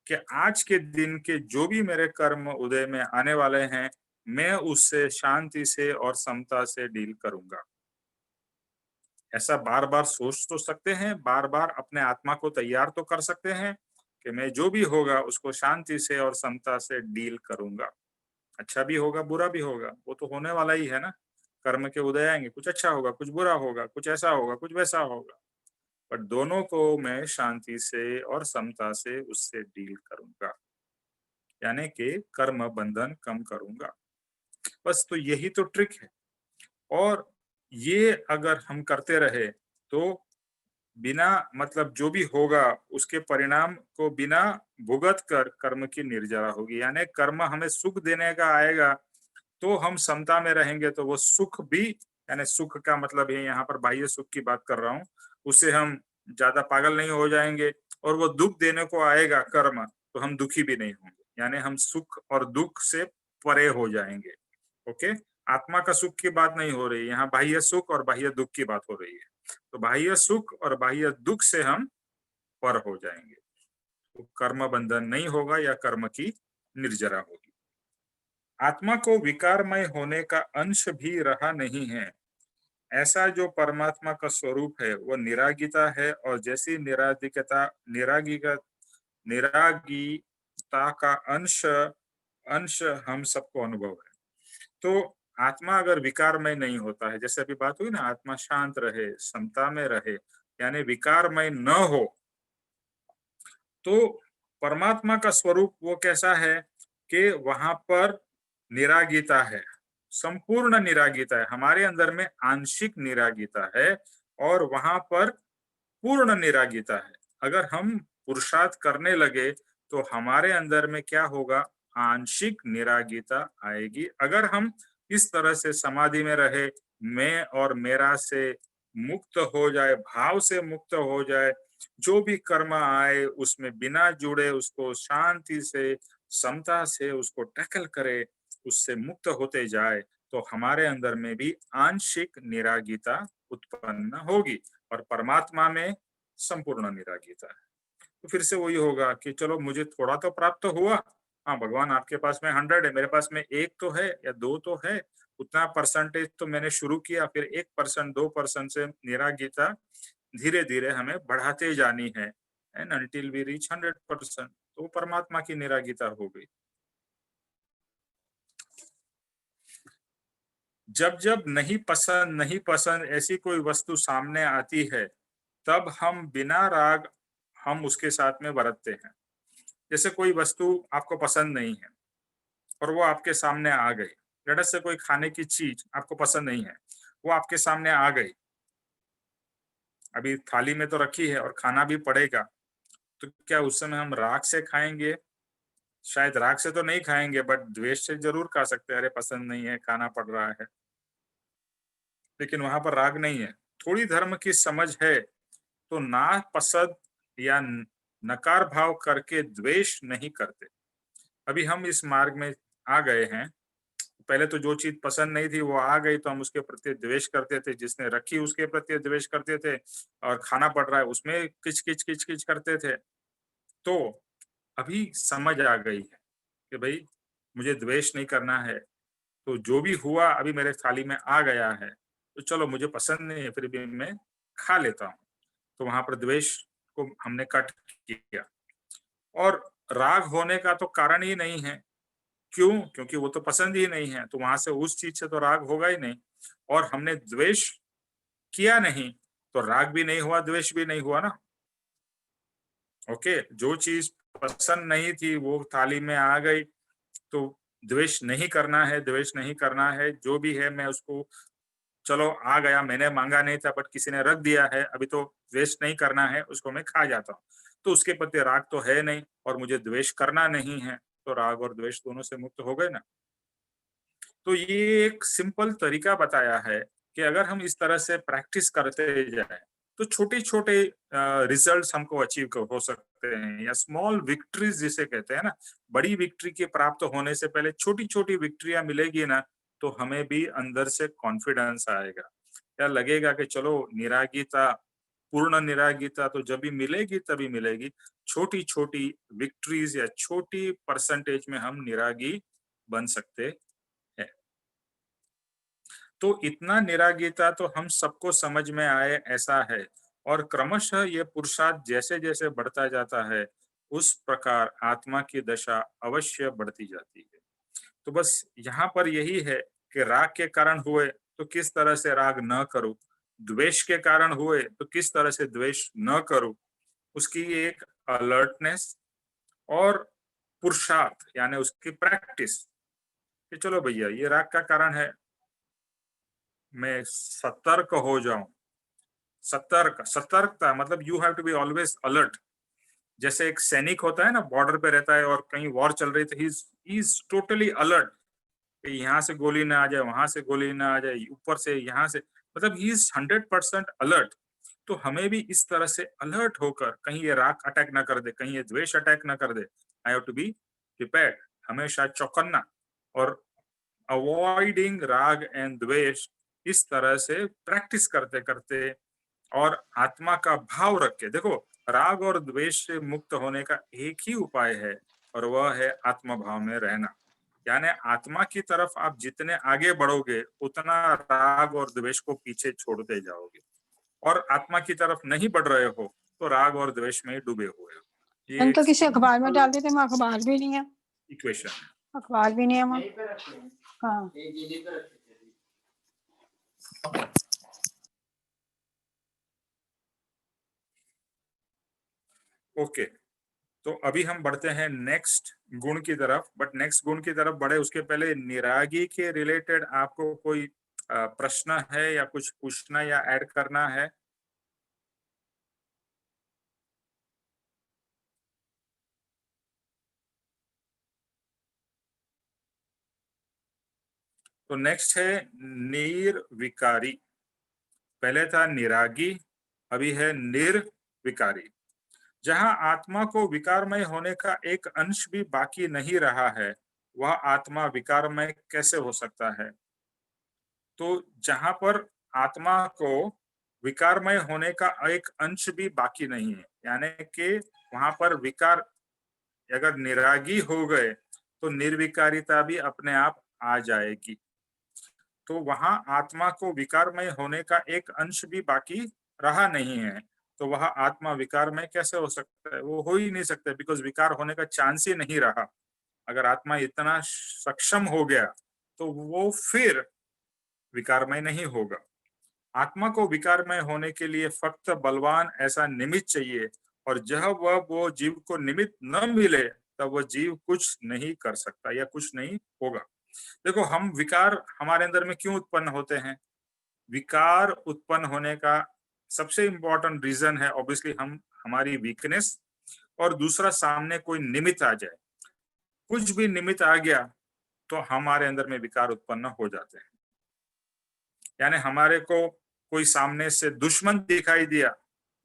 कि आज के दिन के जो भी मेरे कर्म उदय में आने वाले हैं, मैं उससे शांति से और समता से डील करूंगा। ऐसा बार बार सोच तो सकते हैं, बार बार अपने आत्मा को तैयार तो कर सकते हैं कि मैं जो भी होगा उसको शांति से और समता से डील करूंगा। अच्छा भी होगा, बुरा भी होगा, वो तो होने वाला ही है ना। कर्म के उदय आएंगे, कुछ अच्छा होगा, कुछ बुरा होगा, कुछ ऐसा होगा, कुछ वैसा होगा, पर दोनों को मैं शांति से और समता से उससे डील करूंगा, यानी कि कर्म बंधन कम करूंगा। बस तो यही तो ट्रिक है। और ये अगर हम करते रहे तो बिना मतलब जो भी होगा उसके परिणाम को बिना भुगत कर कर्म की निर्जरा होगी, यानी कर्म हमें सुख देने का आएगा तो हम समता में रहेंगे, तो वो सुख भी, यानी सुख का मतलब है यहाँ पर बाह्य सुख की बात कर रहा हूँ, उससे हम ज्यादा पागल नहीं हो जाएंगे। और वो दुख देने को आएगा कर्म, तो हम दुखी भी नहीं होंगे, यानी हम सुख और दुख से परे हो जाएंगे। ओके, आत्मा का सुख की बात नहीं हो रही, यहाँ बाह्य सुख और बाह्य दुख की बात हो रही है। तो बाह्य सुख और बाह्य दुख से हम पर हो जाएंगे, तो कर्म बंधन नहीं होगा या कर्म की निर्जरा होगी। आत्मा को विकारमय होने का अंश भी रहा नहीं है। ऐसा जो परमात्मा का स्वरूप है वह निरागिता है, और जैसी निरागिकता निरागिक निरागिता का अंश अंश हम सबको अनुभव है। तो आत्मा अगर विकारमय नहीं होता है, जैसे अभी बात हुई ना, आत्मा शांत रहे, समता में रहे, यानी विकारमय न हो, तो परमात्मा का स्वरूप वो कैसा है कि वहां पर निरागिता है, संपूर्ण निरागिता है। हमारे अंदर में आंशिक निरागिता है और वहां पर पूर्ण निरागिता है। अगर हम पुरुषार्थ करने लगे तो हमारे अंदर में क्या होगा, आंशिक निरागिता आएगी। अगर हम इस तरह से समाधि में रहे, मैं और मेरा से मुक्त हो जाए, भाव से मुक्त हो जाए, जो भी कर्म आए उसमें बिना जुड़े उसको शांति से समता से उसको टैकल करे, उससे मुक्त होते जाए, तो हमारे अंदर में भी आंशिक निरागिता उत्पन्न होगी और परमात्मा में संपूर्ण निरागिता है। तो फिर से वही होगा कि चलो मुझे थोड़ा तो प्राप्त हुआ, हाँ भगवान आपके पास में 100 है, मेरे पास में एक तो है या दो तो है, उतना परसेंटेज तो मैंने शुरू किया, फिर 1% 2% से निरागिता धीरे धीरे हमें बढ़ाते जानी है, एंड अनटिल वी रीच 100%, तो परमात्मा की निरागिता हो गई। जब जब नहीं पसंद ऐसी कोई वस्तु सामने आती है, तब हम बिना राग हम उसके साथ में बरतते हैं। जैसे कोई वस्तु आपको पसंद नहीं है और वो आपके सामने आ गई, लेट से कोई खाने की चीज आपको पसंद नहीं है, वो आपके सामने आ गई, अभी थाली में तो रखी है और खाना भी पड़ेगा, तो क्या उस समय हम राग से खाएंगे? शायद राग से तो नहीं खाएंगे, बट द्वेष से जरूर खा सकते हैं, अरे पसंद नहीं है, खाना पड़ रहा है, लेकिन वहां पर राग नहीं है। थोड़ी धर्म की समझ है तो ना पसंद या नकार भाव करके द्वेष नहीं करते। अभी हम इस मार्ग में आ गए हैं, पहले तो जो चीज पसंद नहीं थी वो आ गई तो हम उसके प्रति द्वेष करते थे, जिसने रखी उसके प्रति द्वेष करते थे, और खाना पड़ रहा है उसमें किच किच किच किच करते थे। तो अभी समझ आ गई है कि भाई मुझे द्वेष नहीं करना है, तो जो भी हुआ अभी मेरे थाली में आ गया है, तो चलो मुझे पसंद नहीं है फिर भी मैं खा लेता हूँ। तो वहां पर द्वेष को हमने कट किया, और राग होने का तो कारण ही नहीं है। क्यों? क्योंकि वो तो पसंद ही नहीं है, तो वहां से उस चीज से तो राग होगा ही नहीं। और हमने द्वेष किया नहीं, तो राग भी नहीं हुआ, द्वेष भी नहीं हुआ ना। ओके, जो चीज पसंद नहीं थी वो थाली में आ गई, तो द्वेष नहीं करना है, द्वेष नहीं करना है, जो भी है मैं उसको, चलो आ गया, मैंने मांगा नहीं था बट किसी ने रख दिया है, अभी तो द्वेष नहीं करना है, उसको मैं खा जाता हूँ। तो उसके प्रति राग तो है नहीं और मुझे द्वेष करना नहीं है, तो राग और द्वेष दोनों से मुक्त हो गए ना। तो ये एक सिंपल तरीका बताया है कि अगर हम इस तरह से प्रैक्टिस करते जाएं तो छोटे-छोटे रिजल्ट्स हमको अचीव हो सकते हैं, या स्मॉल विक्ट्रीज जिसे कहते हैं ना। बड़ी विक्ट्री के प्राप्त होने से पहले छोटी-छोटी विक्ट्रियां मिलेगी ना, तो हमें भी अंदर से कॉन्फिडेंस आएगा, या लगेगा कि चलो निरागीता, पूर्ण निरागीता तो जब भी मिलेगी तभी मिलेगी। छोटी-छोटी विक्ट्रीज या छोटी परसेंटेज में हम निरागी बन सकते हैं। तो इतना निरागीता तो हम सबको समझ में आए ऐसा है, और क्रमशः ये पुरुषार्थ जैसे जैसे बढ़ता जाता है, उस प्रकार आत्मा की दशा अवश्य बढ़ती जाती है। तो बस यहाँ पर यही है कि राग के कारण हुए तो किस तरह से राग न करूं, द्वेष के कारण हुए तो किस तरह से द्वेष न करूं, उसकी एक अलर्टनेस और पुरुषार्थ यानी उसकी प्रैक्टिस, कि चलो भैया ये राग का कारण है, मैं सतर्क हो जाऊं। सतर्कता मतलब you have to be always alert. जैसे एक सैनिक होता है ना, बॉर्डर पे रहता है और कहीं वॉर चल रही, तो ही इज टोटली अलर्ट, यहाँ से गोली ना आ जाए, वहां से गोली ना आ जाए, ऊपर से यहाँ से, मतलब ही इज 100% अलर्ट। तो हमें भी इस तरह से अलर्ट होकर कहीं ये राग अटैक ना कर दे, कहीं ये द्वेष अटैक ना कर दे, I have to be prepared, हमेशा चौकन्ना, और अवॉइडिंग राग एंड द्वेष, इस तरह से प्रैक्टिस करते करते और आत्मा का भाव रख के देखो, राग और द्वेष से मुक्त होने का एक ही उपाय है, और वह है आत्म भाव में रहना। यानी आत्मा की तरफ आप जितने आगे बढ़ोगे उतना राग और द्वेष को पीछे छोड़ते जाओगे, और आत्मा की तरफ नहीं बढ़ रहे हो तो राग और द्वेष में डूबे हुए हो। ये हम एक तो किसी अखबार में सिंपल डाल देते, मैं अखबार भी नहीं है, इक्वेशन है। अखबार भी नहीं है वहाँ। हाँ, ओके, तो अभी हम बढ़ते हैं नेक्स्ट गुण की तरफ, बट नेक्स्ट गुण की तरफ बढ़े उसके पहले निरागी के रिलेटेड आपको कोई प्रश्न है या कुछ पूछना या ऐड करना है? तो नेक्स्ट है निर्विकारी। पहले था निरागी, अभी है निर्विकारी। जहां आत्मा को विकारमय होने का एक अंश भी बाकी नहीं रहा है, वह आत्मा विकारमय कैसे हो सकता है? तो जहां पर आत्मा को विकारमय होने का एक अंश भी बाकी नहीं है, यानी कि वहां पर विकार, अगर निरागी हो गए तो निर्विकारिता भी अपने आप आ जाएगी। तो वहां आत्मा को विकारमय होने का एक अंश भी बाकी रहा नहीं है, तो वह आत्मा विकारमय कैसे हो सकता है? वो हो ही नहीं सकता, बिकॉज विकार होने का चांस ही नहीं रहा। अगर आत्मा इतना सक्षम हो गया तो वो फिर विकारमय नहीं होगा। आत्मा को विकारमय होने के लिए फक्त बलवान ऐसा निमित्त चाहिए, और जब वह वो जीव को निमित्त न मिले तब वह जीव कुछ नहीं कर सकता या कुछ नहीं होगा। देखो, हम विकार हमारे अंदर में क्यों उत्पन्न होते हैं? विकार उत्पन्न होने का सबसे इंपॉर्टेंट रीजन है ऑब्वियसली हम हमारी वीकनेस, और दूसरा सामने कोई निमित्त आ जाए। कुछ भी निमित्त आ गया तो हमारे अंदर में विकार उत्पन्न हो जाते हैं। यानी हमारे को कोई सामने से दुश्मन दिखाई दिया,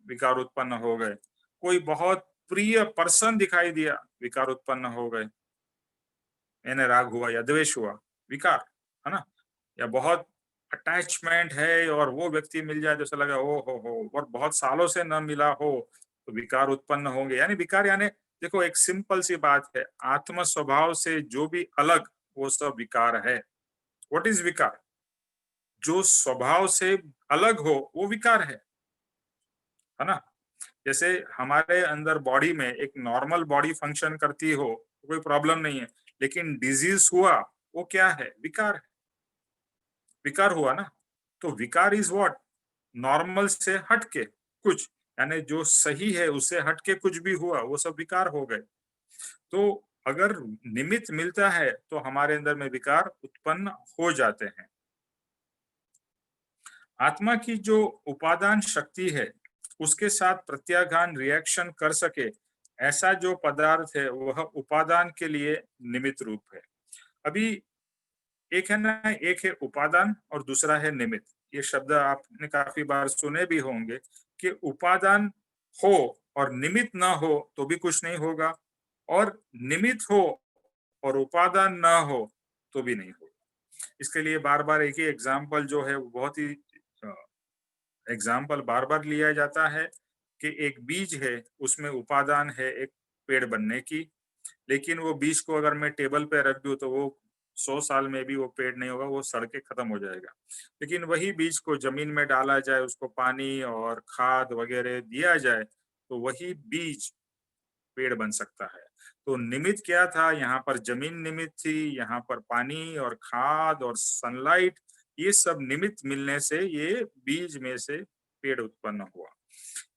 विकार उत्पन्न हो गए। कोई बहुत प्रिय पर्सन दिखाई दिया, विकार उत्पन्न हो गए। यानी राग हुआ या द्वेष हुआ, विकार, है ना? या बहुत अटैचमेंट है और वो व्यक्ति मिल जाए जैसा लगा ओ हो, और बहुत सालों से न मिला हो तो विकार उत्पन्न होंगे। यानी विकार यानी देखो, एक सिंपल सी बात है, आत्म स्वभाव से जो भी अलग वो सब विकार है। व्हाट इज विकार? जो स्वभाव से अलग हो वो विकार है ना? जैसे हमारे अंदर बॉडी में एक नॉर्मल बॉडी फंक्शन करती हो, कोई प्रॉब्लम नहीं है, लेकिन डिजीज हुआ, वो क्या है? विकार है। विकार हुआ ना। तो विकार इज व्हाट? नॉर्मल से हटके कुछ, यानी जो सही है उससे हटके कुछ भी हुआ, वो सब विकार हो गए। तो अगर निमित्त मिलता है तो हमारे अंदर में विकार उत्पन्न हो जाते हैं। आत्मा की जो उपादान शक्ति है उसके साथ प्रत्याघान रिएक्शन कर सके ऐसा जो पदार्थ है वह उपादान के लिए निमित्त रूप है। अभी एक है ना, एक है उपादान और दूसरा है निमित्त। ये शब्द आपने काफी बार सुने भी होंगे कि उपादान हो और निमित्त ना हो तो भी कुछ नहीं होगा, और निमित्त हो और उपादान ना हो तो भी नहीं होगा। इसके लिए बार बार एक ही एग्जाम्पल जो है वो बहुत ही एग्जाम्पल बार बार लिया जाता है कि एक बीज है, उसमें उपादान है एक पेड़ बनने की, लेकिन वो बीज को अगर मैं टेबल पे रख दूं तो वो 100 साल में भी वो पेड़ नहीं होगा, वो सड़ के खत्म हो जाएगा। लेकिन वही बीज को जमीन में डाला जाए, उसको पानी और खाद वगैरह दिया जाए तो वही बीज पेड़ बन सकता है। तो निमित्त क्या था? यहाँ पर जमीन निमित्त थी, यहाँ पर पानी और खाद और सनलाइट, ये सब निमित्त मिलने से ये बीज में से पेड़ उत्पन्न हुआ।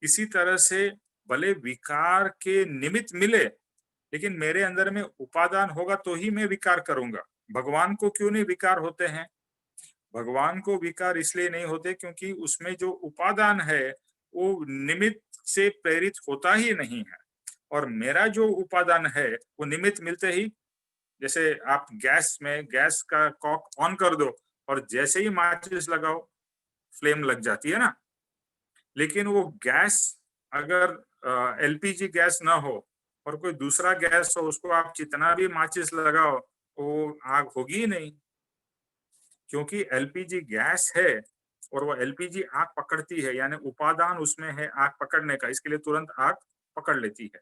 इसी तरह से भले विकार के निमित्त मिले, लेकिन मेरे अंदर में उपादान होगा तो ही मैं विकार करूंगा। भगवान को क्यों नहीं विकार होते हैं? भगवान को विकार इसलिए नहीं होते क्योंकि उसमें जो उपादान है वो निमित्त से प्रेरित होता ही नहीं है, और मेरा जो उपादान है वो निमित्त मिलते ही, जैसे आप गैस में गैस का कॉक ऑन कर दो और जैसे ही माचिस लगाओ फ्लेम लग जाती है ना। लेकिन वो गैस अगर एलपीजी गैस ना हो और कोई दूसरा गैस हो, उसको आप जितना भी माचिस लगाओ वो आग होगी ही नहीं, क्योंकि एलपीजी गैस है और वो एलपीजी आग पकड़ती है, यानी उपादान उसमें है आग पकड़ने का, इसके लिए तुरंत आग पकड़ लेती है।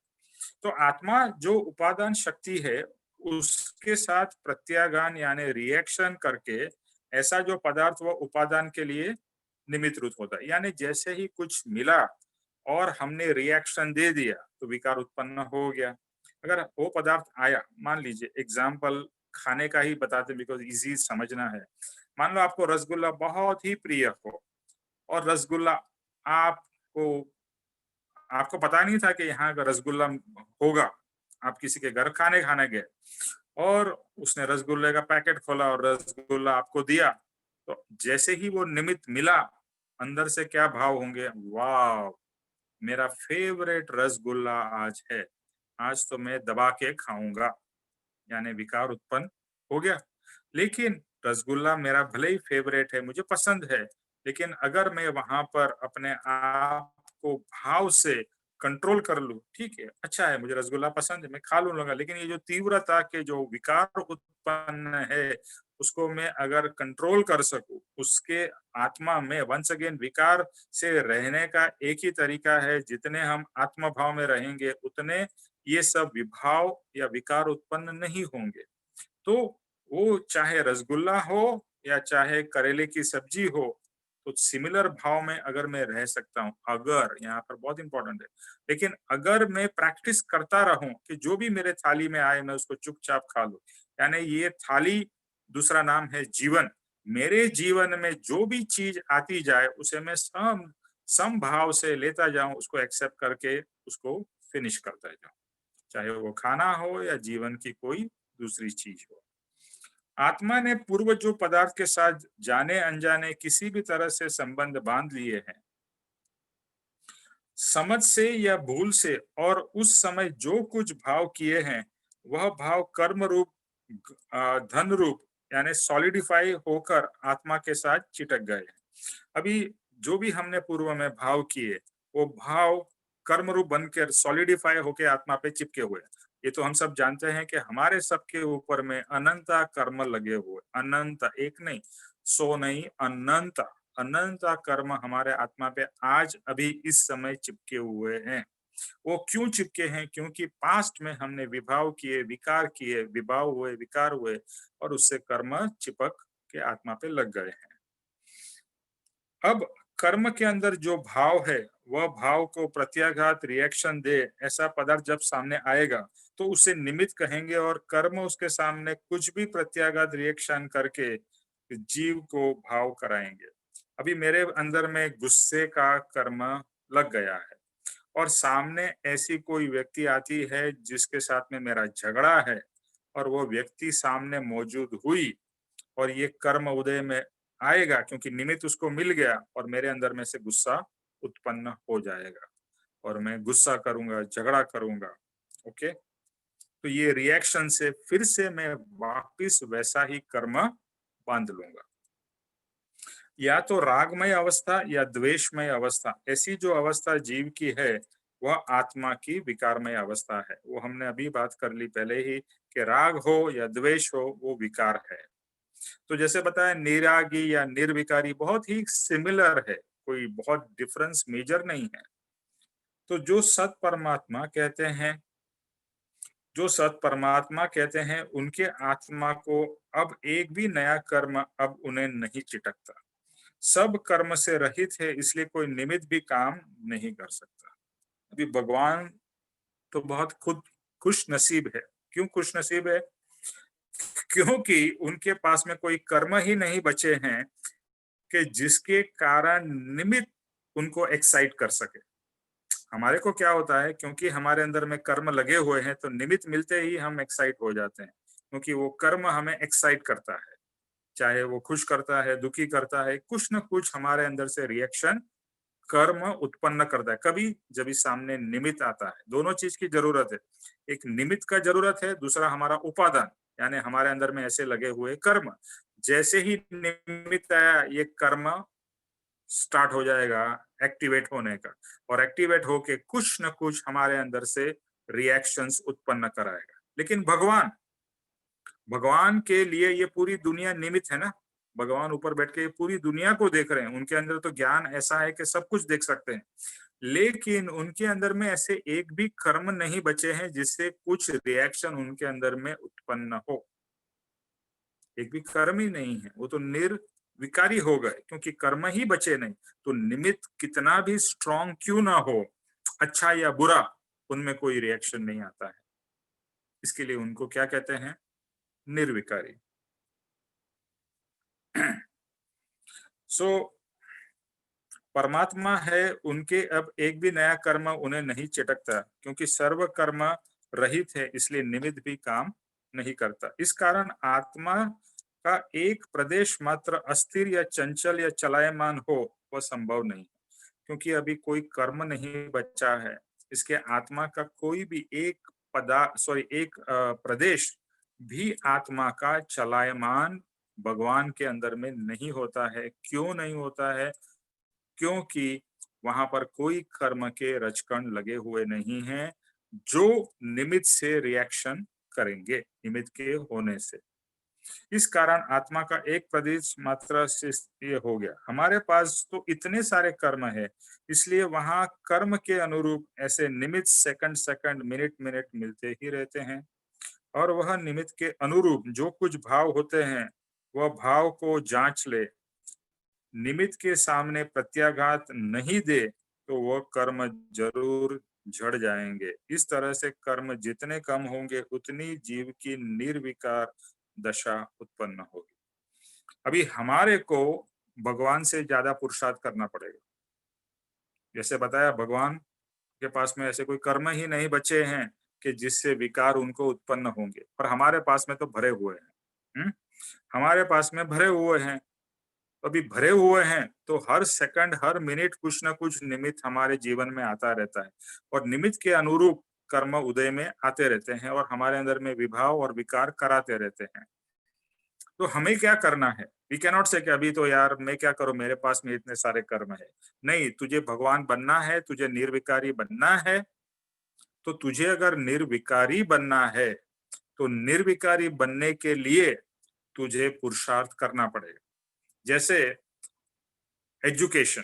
तो आत्मा जो उपादान शक्ति है उसके साथ प्रत्याघान यानी रिएक्शन करके ऐसा जो पदार्थ वो उपादान के लिए निमित्त रूप होता है। यानी जैसे ही कुछ मिला और हमने रिएक्शन दे दिया तो विकार उत्पन्न हो गया। अगर वो पदार्थ आया, मान लीजिए एग्जाम्पल खाने का ही बताते बिकॉज इजी समझना है। मान लो आपको रसगुल्ला बहुत ही प्रिय हो, और रसगुल्ला आपको आपको पता नहीं था कि यहाँ का रसगुल्ला होगा। आप किसी के घर खाने गए और उसने रसगुल्ले का पैकेट खोला और रसगुल्ला आपको दिया, तो जैसे ही वो निमित्त मिला अंदर से क्या भाव होंगे? वाह, मेरा फेवरेट रसगुल्ला आज है, आज तो मैं दबा के खाऊंगा, यानी विकार उत्पन्न हो गया। लेकिन रसगुल्ला मेरा भले ही फेवरेट है, मुझे पसंद है, लेकिन अगर मैं वहां पर अपने आप को भाव से कंट्रोल कर लूं, ठीक है अच्छा है, मुझे रसगुल्ला पसंद है, मैं खा लूंगा, लेकिन ये जो तीव्रता के जो विकार उत्पन्न है उसको मैं अगर कंट्रोल कर सकूं, उसके आत्मा में वंस अगेन विकार से रहने का एक ही तरीका है, जितने हम आत्म भाव में रहेंगे उतने ये सब विभाव या विकार उत्पन्न नहीं होंगे। तो वो चाहे रसगुल्ला हो या चाहे करेले की सब्जी हो, तो सिमिलर भाव में अगर मैं रह सकता हूं, अगर, यहाँ पर बहुत इंपॉर्टेंट है, लेकिन अगर मैं प्रैक्टिस करता रहूं कि जो भी मेरे थाली में आए मैं उसको चुपचाप खा लूं, यानी ये थाली दूसरा नाम है जीवन। मेरे जीवन में जो भी चीज आती जाए उसे मैं समभाव से लेता जाऊं, उसको एक्सेप्ट करके उसको फिनिश करता जाऊं, चाहे वो खाना हो या जीवन की कोई दूसरी चीज हो। आत्मा ने पूर्व जो पदार्थ के साथ जाने अनजाने किसी भी तरह से संबंध बांध लिए हैं, समझ से या भूल से, और उस समय जो कुछ भाव किए हैं वह भाव कर्म रूप धन रूप यानी सॉलिडिफाई होकर आत्मा के साथ चिटक गए हैं। अभी जो भी हमने पूर्व में भाव किए वो भाव कर्म रूप बनकर सॉलिडिफाई होकर आत्मा पे चिपके हुए हैं। ये तो हम सब जानते हैं कि हमारे सबके ऊपर में अनंत कर्म लगे हुए, अनंत, एक नहीं, 100 नहीं, अनंत अनंत कर्म हमारे आत्मा पे आज अभी इस समय चिपके हुए हैं। वो क्यों चिपके हैं? क्योंकि पास्ट में हमने विभाव किए, विकार किए, विभाव हुए, विकार हुए, और उससे कर्म चिपक के आत्मा पे लग गए हैं। अब कर्म के अंदर जो भाव है वह भाव को प्रत्याघात रिएक्शन दे, ऐसा पदार्थ जब सामने आएगा तो उसे निमित्त कहेंगे, और कर्म उसके सामने कुछ भी प्रत्याघात रिएक्शन करके जीव को भाव कराएंगे। अभी मेरे अंदर में गुस्से का कर्म लग गया है और सामने ऐसी कोई व्यक्ति आती है जिसके साथ में मेरा झगड़ा है, और वो व्यक्ति सामने मौजूद हुई और ये कर्म उदय में आएगा क्योंकि निमित्त उसको मिल गया, और मेरे अंदर में से गुस्सा उत्पन्न हो जाएगा और मैं गुस्सा करूंगा, झगड़ा करूंगा। ओके, तो ये रिएक्शन से फिर से मैं वापिस वैसा ही कर्म बांध लूंगा। या तो रागमय अवस्था या द्वेषमय अवस्था, ऐसी जो अवस्था जीव की है वह आत्मा की विकारमय अवस्था है। वो हमने अभी बात कर ली पहले ही कि राग हो या द्वेष हो वो विकार है। तो जैसे बताया निरागी या निर्विकारी बहुत ही सिमिलर है, कोई बहुत डिफरेंस मेजर नहीं है। तो जो सत परमात्मा कहते हैं, जो सत परमात्मा कहते हैं उनके आत्मा को अब एक भी नया कर्म अब उन्हें नहीं चिटकता, सब कर्म से रहित है, इसलिए कोई निमित्त भी काम नहीं कर सकता। अभी भगवान तो बहुत खुद खुश नसीब है। क्यों खुश नसीब है? क्योंकि उनके पास में कोई कर्म ही नहीं बचे हैं कि जिसके कारण निमित्त उनको एक्साइट कर सके। हमारे को क्या होता है, क्योंकि हमारे अंदर में कर्म लगे हुए हैं तो निमित्त मिलते ही हम एक्साइट हो जाते हैं, क्योंकि वो कर्म हमें एक्साइट करता है, चाहे वो खुश करता है, दुखी करता है, कुछ न कुछ हमारे अंदर से रिएक्शन कर्म उत्पन्न करता है। कभी जब इस सामने निमित्त आता है, दोनों चीज की जरूरत है, एक निमित्त का जरूरत है, दूसरा हमारा उपादान, यानी हमारे अंदर में ऐसे लगे हुए कर्म। जैसे ही निमित्त आया ये कर्म स्टार्ट हो जाएगा एक्टिवेट होने का, और एक्टिवेट होके कुछ न कुछ हमारे अंदर से रिएक्शंस उत्पन्न कराएगा। लेकिन भगवान भगवान के लिए ये पूरी दुनिया निमित्त है ना। भगवान ऊपर बैठ के पूरी दुनिया को देख रहे हैं, उनके अंदर तो ज्ञान ऐसा है कि सब कुछ देख सकते हैं, लेकिन उनके अंदर में ऐसे एक भी कर्म नहीं बचे हैं जिससे कुछ रिएक्शन उनके अंदर में उत्पन्न हो। एक भी कर्म ही नहीं है, वो तो निर्विकारी हो गए क्योंकि कर्म ही बचे नहीं। तो निमित्त कितना भी स्ट्रॉन्ग क्यों ना हो, अच्छा या बुरा, उनमें कोई रिएक्शन नहीं आता है। इसके लिए उनको क्या कहते हैं? निर्विकारी। सो परमात्मा है, उनके अब एक भी नया कर्म उन्हें नहीं चिटकता क्योंकि सर्व कर्म रहित है, इसलिए निमित्त भी काम नहीं करता। इस कारण आत्मा का एक प्रदेश मात्र अस्थिर या चंचल या चलायमान हो वह संभव नहीं, क्योंकि अभी कोई कर्म नहीं बचा है। इसके आत्मा का कोई भी एक एक प्रदेश भी आत्मा का चलायमान भगवान के अंदर में नहीं होता है। क्यों नहीं होता है? क्योंकि वहां पर कोई कर्म के रचकण लगे हुए नहीं हैं जो निमित्त से रिएक्शन करेंगे, निमित्त के होने से। इस कारण आत्मा का एक प्रदेश मात्र से ये हो गया। हमारे पास तो इतने सारे कर्म है, इसलिए वहां कर्म के अनुरूप ऐसे निमित्त सेकंड सेकंड मिनट मिनट मिलते ही रहते हैं, और वह निमित्त के अनुरूप जो कुछ भाव होते हैं वह भाव को जांच ले, निमित्त के सामने प्रत्याघात नहीं दे तो वह कर्म जरूर झड़ जाएंगे। इस तरह से कर्म जितने कम होंगे उतनी जीव की निर्विकार दशा उत्पन्न होगी। अभी हमारे को भगवान से ज्यादा पुरुषार्थ करना पड़ेगा। जैसे बताया, भगवान के पास में ऐसे कोई कर्म ही नहीं बचे हैं कि जिससे विकार उनको उत्पन्न होंगे, पर हमारे पास में तो भरे हुए हैं। हमारे पास में भरे हुए हैं। अभी भरे हुए हैं तो हर सेकंड हर मिनट कुछ ना कुछ निमित्त हमारे जीवन में आता रहता है, और निमित्त के अनुरूप कर्म उदय में आते रहते हैं और हमारे अंदर में विभाव और विकार कराते रहते हैं। तो हमें क्या करना है? वी कैन नॉट से कि अभी तो यार मैं क्या करूं, मेरे पास में इतने सारे कर्म है। नहीं, तुझे भगवान बनना है, तुझे निर्विकारी बनना है। तो तुझे अगर निर्विकारी बनना है तो निर्विकारी बनने के लिए तुझे पुरुषार्थ करना पड़ेगा। जैसे एजुकेशन,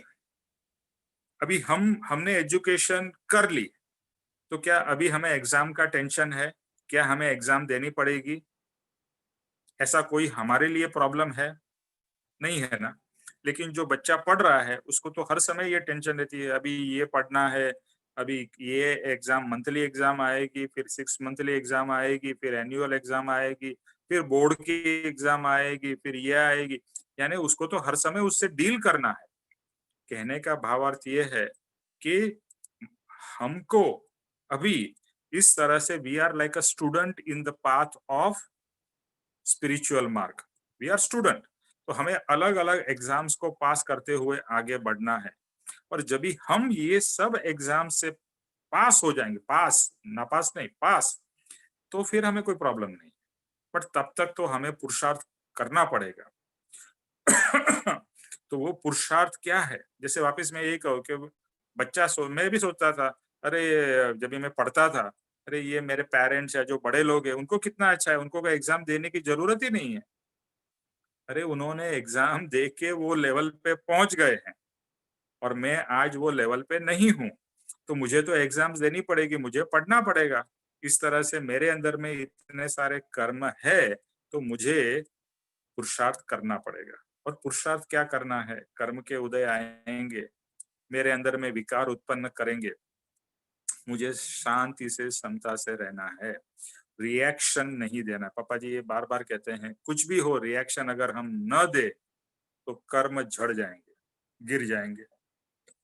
अभी हमने एजुकेशन कर ली, तो क्या अभी हमें एग्जाम का टेंशन है? क्या हमें एग्जाम देनी पड़ेगी? ऐसा कोई हमारे लिए प्रॉब्लम है? नहीं है ना। लेकिन जो बच्चा पढ़ रहा है उसको तो हर समय ये टेंशन रहती है, अभी ये पढ़ना है, अभी ये एग्जाम, मंथली एग्जाम आएगी, फिर 6 मंथली एग्जाम आएगी, फिर एनुअल एग्जाम आएगी, फिर बोर्ड की एग्जाम आएगी, फिर ये आएगी। यानी उसको तो हर समय उससे डील करना है। कहने का भावार्थ ये है कि हमको अभी इस तरह से we are like a student in the path of spiritual मार्ग। वी आर स्टूडेंट, तो हमें अलग अलग एग्जाम्स को पास करते हुए आगे बढ़ना है। और जब भी हम ये सब एग्जाम से पास हो जाएंगे, पास ना पास नहीं, पास, तो फिर हमें कोई प्रॉब्लम नहीं। बट तब तक तो हमें पुरुषार्थ करना पड़ेगा। तो वो पुरुषार्थ क्या है? जैसे वापस मैं यही कहूँ कि मैं भी सोचता था, अरे जब भी मैं पढ़ता था, अरे ये मेरे पेरेंट्स या जो बड़े लोग हैं उनको कितना अच्छा है, उनको कोई एग्जाम देने की जरूरत ही नहीं है। अरे उन्होंने एग्जाम दे के वो लेवल पे पहुंच गए हैं, और मैं आज वो लेवल पे नहीं हूँ। तो मुझे तो एग्जाम्स देनी पड़ेगी, मुझे पढ़ना पड़ेगा। इस तरह से मेरे अंदर में इतने सारे कर्म है, तो मुझे पुरुषार्थ करना पड़ेगा। और पुरुषार्थ क्या करना है? कर्म के उदय आएंगे, मेरे अंदर में विकार उत्पन्न करेंगे, मुझे शांति से समता से रहना है, रिएक्शन नहीं देना। पापा जी ये बार बार कहते हैं, कुछ भी हो रिएक्शन अगर हम न दे तो कर्म झड़ जाएंगे, गिर जाएंगे।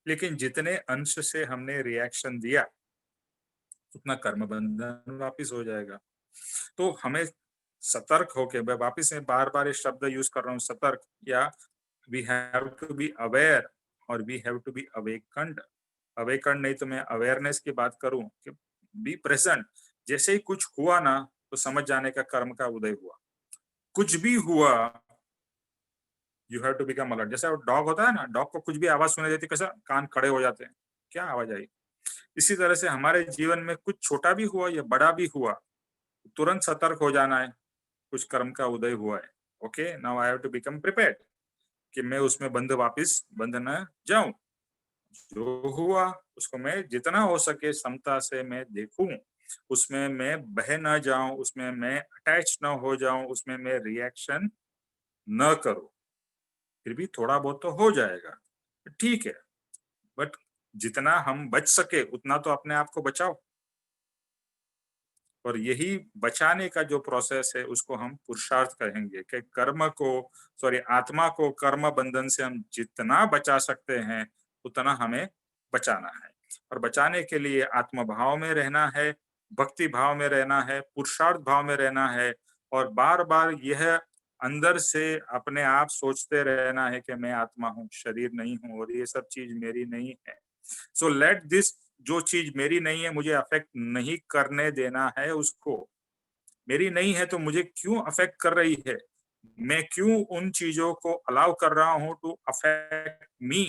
लेकिन जितने अंश से हमने रिएक्शन दिया उतना कर्म बंधन वापिस हो जाएगा। तो हमें सतर्क होके, मैं वापिस में बार बार ये शब्द यूज कर रहा हूँ, सतर्क, या we have to be aware और we have to be awakened. Awakened नहीं तो मैं अवेयरनेस की बात करूं कि बी प्रेजेंट। जैसे ही कुछ हुआ ना तो समझ जाने का कर्म का उदय हुआ। कुछ भी हुआ, you have to become alert. जैसा डॉग होता है ना, डॉग को कुछ भी आवाज सुनाई देती, कैसा कान खड़े हो जाते हैं, क्या आवाज आई। इसी तरह से हमारे जीवन में कुछ छोटा भी हुआ या बड़ा भी हुआ, तुरंत सतर्क हो जाना है, कुछ कर्म का उदय हुआ है। Okay, now I have to become prepared कि मैं उसमें बंद न जाऊं। जो हुआ उसको मैं जितना हो सके समता से मैं देखूं, उसमें मैं बह न जाऊं, उसमें मैं अटैच न हो जाऊं, उसमें मैं रिएक्शन न करूं। फिर भी थोड़ा बहुत तो हो जाएगा, ठीक है, बट जितना हम बच सके उतना तो अपने आप को बचाओ। और यही बचाने का जो प्रोसेस है उसको हम पुरुषार्थ कहेंगे कि आत्मा को कर्म बंधन से हम जितना बचा सकते हैं उतना हमें बचाना है। और बचाने के लिए आत्म भाव में रहना है, भक्ति भाव में रहना है, पुरुषार्थ भाव में रहना है, और बार बार यह अंदर से अपने आप सोचते रहना है कि मैं आत्मा हूँ, शरीर नहीं हूँ, और ये सब चीज मेरी नहीं है। सो लेट दिस, जो चीज मेरी नहीं है मुझे अफेक्ट नहीं करने देना है उसको। मेरी नहीं है तो मुझे क्यों अफेक्ट कर रही है? मैं क्यों उन चीजों को अलाउ कर रहा हूं टू अफेक्ट मी?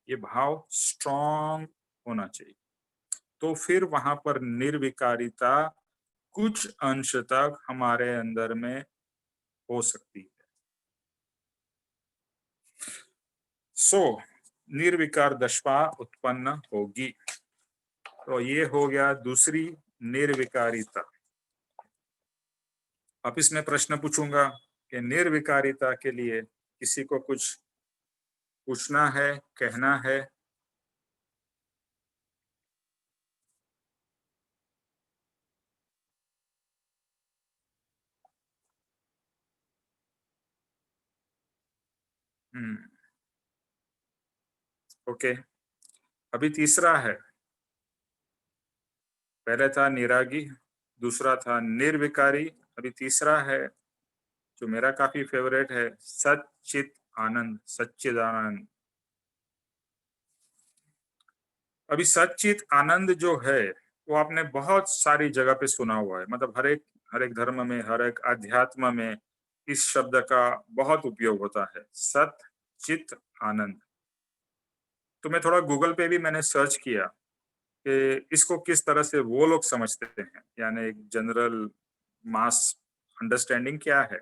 ये भाव स्ट्रॉन्ग होना चाहिए। तो फिर वहां पर निर्विकारिता कुछ अंश तक हमारे अंदर में हो सकती है। सो निर्विकार दशा उत्पन्न होगी। तो ये हो गया दूसरी निर्विकारिता। अब इसमें प्रश्न पूछूंगा कि निर्विकारिता के लिए किसी को कुछ पूछना है, कहना है? ओके, अभी तीसरा है। पहले था निरागी, दूसरा था निर्विकारी, अभी तीसरा है जो मेरा काफी फेवरेट है, सच्चित आनंद, सच्चिदानंद। अभी सच्चित आनंद जो है वो आपने बहुत सारी जगह पे सुना हुआ है, मतलब हर एक धर्म में, हर एक अध्यात्म में इस शब्द का बहुत उपयोग होता है, सत चित आनंद। तो मैं थोड़ा गूगल पे भी मैंने सर्च किया कि इसको किस तरह से वो लोग समझते हैं, यानी एक जनरल मास अंडरस्टैंडिंग क्या है।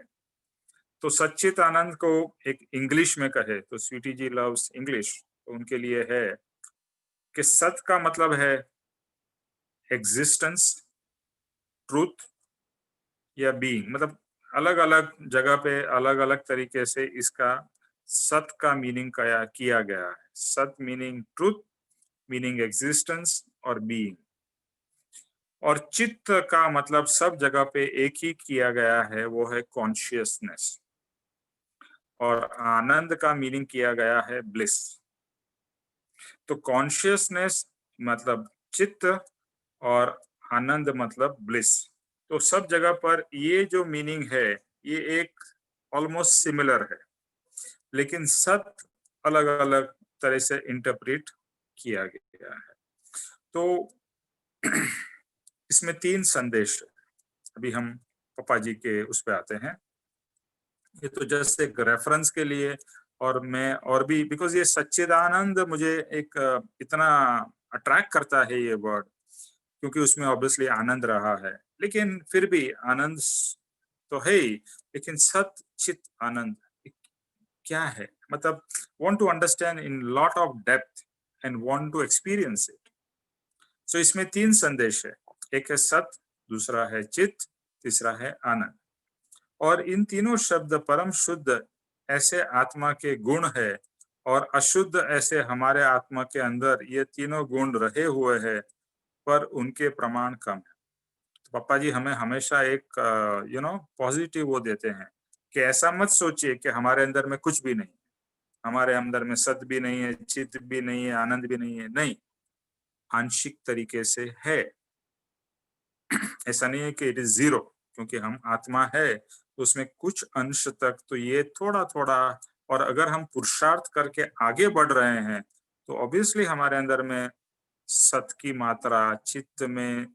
तो सच्चित आनंद को एक इंग्लिश में कहे तो स्वीटी जी लव्स इंग्लिश, तो उनके लिए है कि सत का मतलब है एग्जिस्टेंस, ट्रूथ या बीइंग, मतलब अलग अलग जगह पे अलग अलग तरीके से इसका सत का मीनिंग किया गया है। सत मीनिंग ट्रूथ, मीनिंग एग्जिस्टेंस और बीइंग। और चित्त का मतलब सब जगह पे एक ही किया गया है, वो है कॉन्शियसनेस। और आनंद का मीनिंग किया गया है ब्लिस। तो कॉन्शियसनेस मतलब चित्त और आनंद मतलब ब्लिस। तो सब जगह पर ये जो मीनिंग है ये एक ऑलमोस्ट सिमिलर है, लेकिन सत अलग अलग तरह से इंटरप्रेट किया गया है। तो इसमें 3 संदेश है। अभी हम पापा जी के उस पे आते हैं। ये तो जस्ट एक रेफरेंस के लिए, और मैं और भी बिकॉज ये सच्चिदानंद मुझे एक इतना अट्रैक्ट करता है ये वर्ड, क्योंकि उसमें ऑब्वियसली आनंद रहा है, लेकिन फिर भी आनंद तो है ही, लेकिन सत चित आनंद क्या है, मतलब want to understand in lot of depth and want to experience it. So इसमें 3 संदेश है, एक है सत, दूसरा है चित, तीसरा है आनंद। और इन तीनों शब्द परम शुद्ध ऐसे आत्मा के गुण है, और अशुद्ध ऐसे हमारे आत्मा के अंदर ये तीनों गुण रहे हुए हैं, पर उनके प्रमाण कम है। तो पापा जी हमें हमेशा एक पॉजिटिव वो देते हैं कि ऐसा मत सोचिए कि हमारे अंदर में कुछ भी नहीं, हमारे अंदर में सत भी नहीं है, चित भी नहीं है, आनंद भी नहीं है। नहीं, आंशिक तरीके से है। ऐसा नहीं है कि इट इज जीरो, क्योंकि हम आत्मा है तो उसमें कुछ अंश तक तो ये थोड़ा थोड़ा, और अगर हम पुरुषार्थ करके आगे बढ़ रहे हैं तो ऑब्वियसली हमारे अंदर में सत की मात्रा, चित्त में